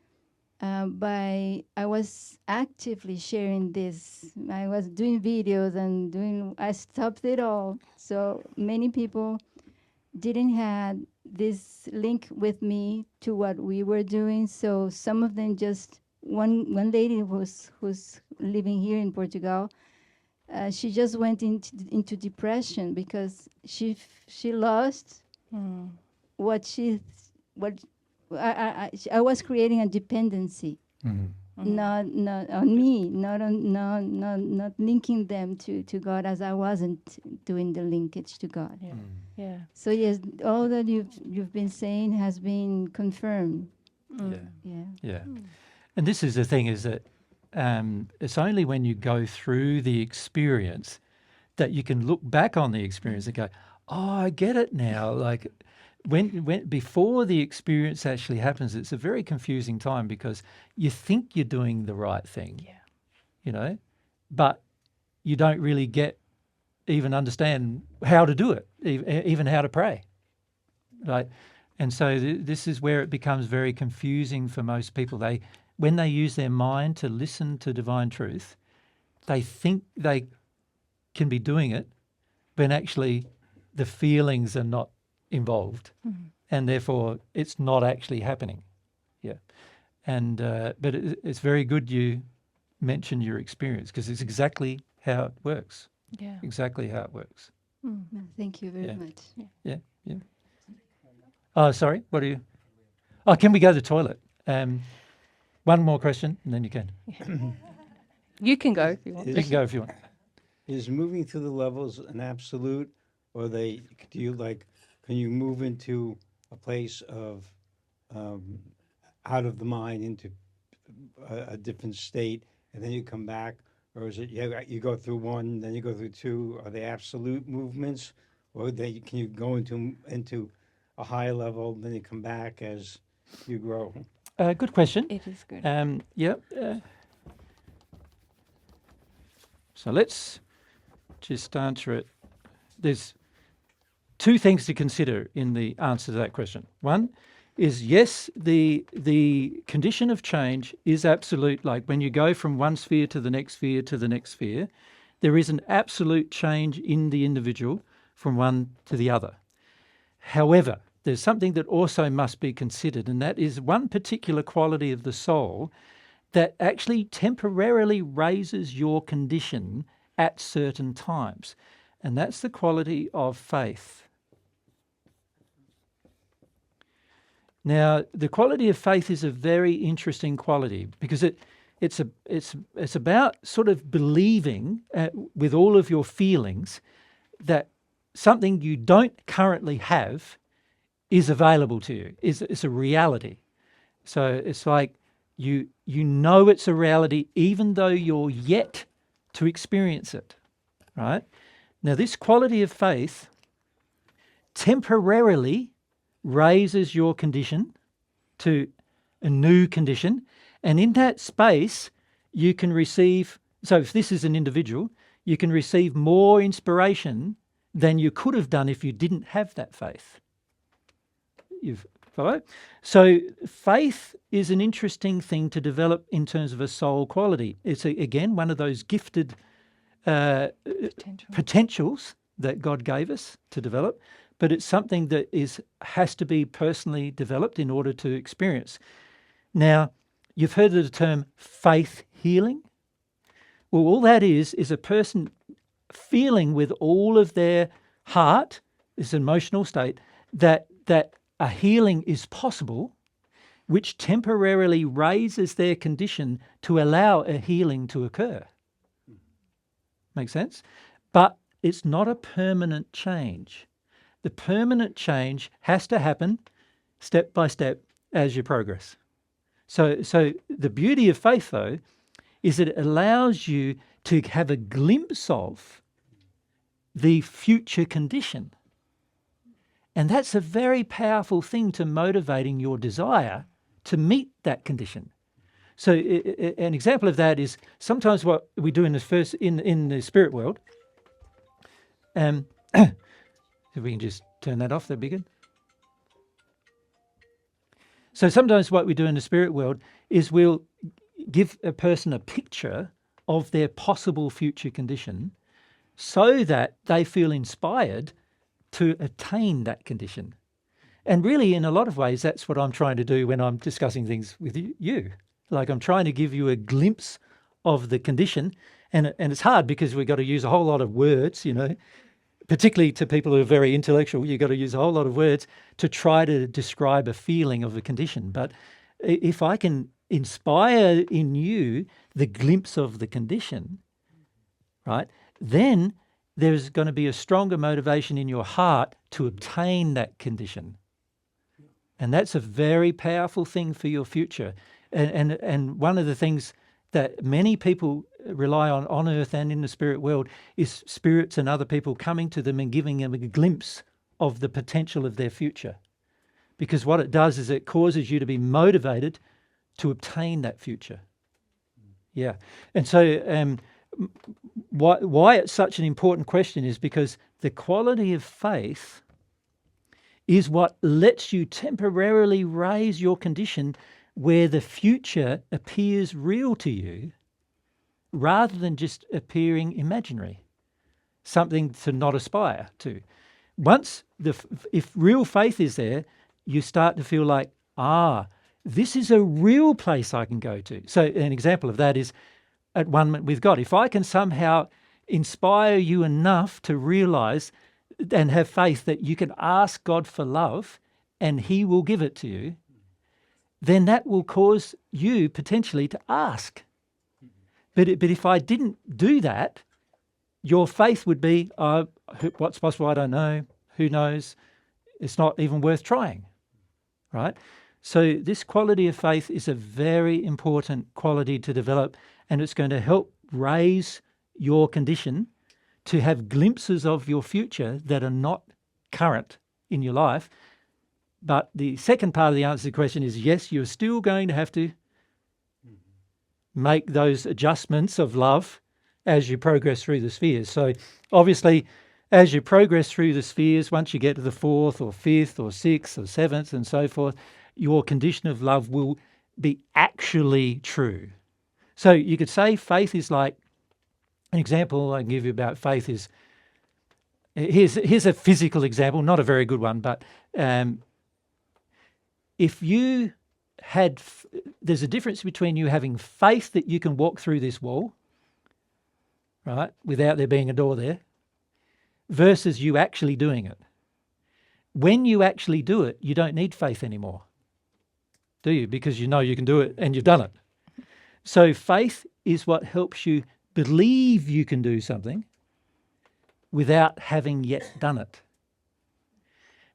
I was actively sharing this. I was doing videos and I stopped it all. So many people didn't have this link with me to what we were doing. So some of them just, one lady who's living here in Portugal, she just went into depression because she lost what I was creating a dependency, not on me, not linking them to God, as I wasn't doing the linkage to God. Yeah. Yeah. So yes, all that you've been saying has been confirmed. Yeah. And this is the thing, is that it's only when you go through the experience that you can look back on the experience and go, oh, I get it now. Like when before the experience actually happens, it's a very confusing time because you think you're doing the right thing, but you don't really even understand how to do it, even how to pray, right? And so this is where it becomes very confusing for most people. When they use their mind to listen to divine truth, they think they can be doing it when actually the feelings are not involved, and therefore it's not actually happening. Yeah. And but it's very good you mention your experience, because it's exactly how it works. Yeah. Exactly how it works. No, thank you very much. Yeah. Oh, sorry. What are you? Oh, can we go to the toilet? One more question, and then you can. You can go if you want. You can go if you want. Is moving through the levels an absolute, or can you move into a place of out of the mind into a different state, and then you come back, or is it you go through one, then you go through two? Are they absolute movements, or can you go into a higher level, then you come back as you grow? Good question. It is good. So let's just answer it. There's two things to consider in the answer to that question. One is, yes, the condition of change is absolute. Like when you go from one sphere to the next sphere to the next sphere, there is an absolute change in the individual from one to the other. However, there's something that also must be considered, and that is one particular quality of the soul that actually temporarily raises your condition at certain times, and that's the quality of faith. Now, the quality of faith is a very interesting quality because it's about sort of believing with all of your feelings that something you don't currently have is available to you. It's a reality. So it's like you know it's a reality even though you're yet to experience it, right? Now, this quality of faith temporarily raises your condition to a new condition, and in that space you can receive, so if this is an individual, you can receive more inspiration than you could have done if you didn't have that faith. You follow? So faith is an interesting thing to develop in terms of a soul quality. It's, again, one of those gifted potentials that God gave us to develop, but it's something that has to be personally developed in order to experience. Now, you've heard of the term faith healing. Well, all that is a person feeling with all of their heart, this emotional state, that a healing is possible, which temporarily raises their condition to allow a healing to occur. Make sense? But it's not a permanent change. The permanent change has to happen step by step as you progress. So the beauty of faith, though, is that it allows you to have a glimpse of the future condition. And that's a very powerful thing to motivating your desire to meet that condition. So an example of that is sometimes what we do in the spirit world. If we can just turn that off, that'd be good. So sometimes what we do in the spirit world is we'll give a person a picture of their possible future condition so that they feel inspired to attain that condition. And really, in a lot of ways, that's what I'm trying to do when I'm discussing things with you. Like, I'm trying to give you a glimpse of the condition. And it's hard because we've got to use a whole lot of words, particularly to people who are very intellectual. You've got to use a whole lot of words to try to describe a feeling of a condition. But if I can inspire in you the glimpse of the condition, right, then there's going to be a stronger motivation in your heart to obtain that condition. And that's a very powerful thing for your future. And one of the things that many people rely on earth and in the spirit world is spirits and other people coming to them and giving them a glimpse of the potential of their future. Because what it does is it causes you to be motivated to obtain that future. Yeah. And so why it's such an important question is because the quality of faith is what lets you temporarily raise your condition where the future appears real to you rather than just appearing imaginary, something to not aspire to. Once if real faith is there, you start to feel like, this is a real place I can go to. So an example of that is at one with God. If I can somehow inspire you enough to realize and have faith that you can ask God for love and he will give it to you, then that will cause you potentially to ask. But if I didn't do that, your faith would be, what's possible, I don't know, who knows, it's not even worth trying, right? So this quality of faith is a very important quality to develop, and it's going to help raise your condition to have glimpses of your future that are not current in your life. But the second part of the answer to the question is yes, you're still going to have to make those adjustments of love as you progress through the spheres. So obviously, as you progress through the spheres, once you get to the 4th or 5th or 6th or 7th and so forth, your condition of love will be actually true. So you could say faith is like, an example I can give you about faith is, here's a physical example, not a very good one, but if you had, there's a difference between you having faith that you can walk through this wall, right, without there being a door there, versus you actually doing it. When you actually do it, you don't need faith anymore do you? Because you know you can do it and you've done it. So faith is what helps you believe you can do something without having yet done it.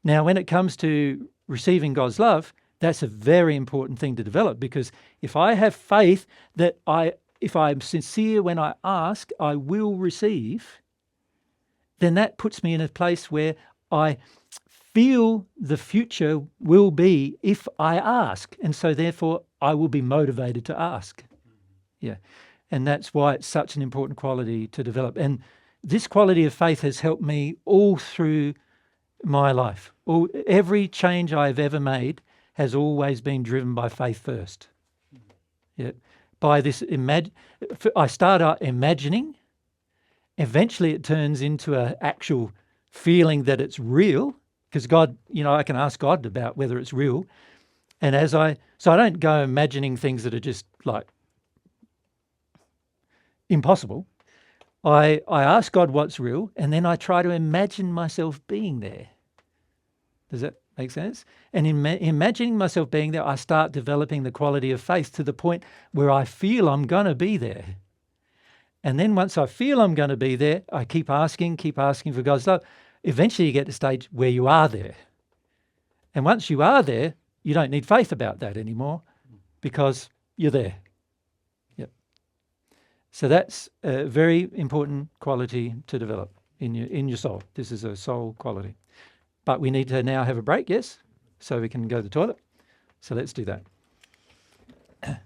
Now, when it comes to receiving God's love, that's a very important thing to develop, because if I have faith that if I'm sincere when I ask, I will receive, then that puts me in a place where I feel the future will be if I ask. And so therefore I will be motivated to ask. Yeah. And that's why it's such an important quality to develop. And this quality of faith has helped me all through my life. Every change I've ever made has always been driven by faith first. Yeah. By this, I start out imagining. Eventually it turns into an actual feeling that it's real, because God, I can ask God about whether it's real. And so I don't go imagining things that are just like impossible. I ask God what's real, and then I try to imagine myself being there. Does that make sense? And in imagining myself being there, I start developing the quality of faith to the point where I feel I'm going to be there. And then once I feel I'm going to be there, I keep asking for God's love. Eventually you get to the stage where you are there. And once you are there, you don't need faith about that anymore, because you're there. Yep. So that's a very important quality to develop in your soul. This is a soul quality. But we need to now have a break, yes? So we can go to the toilet. So let's do that.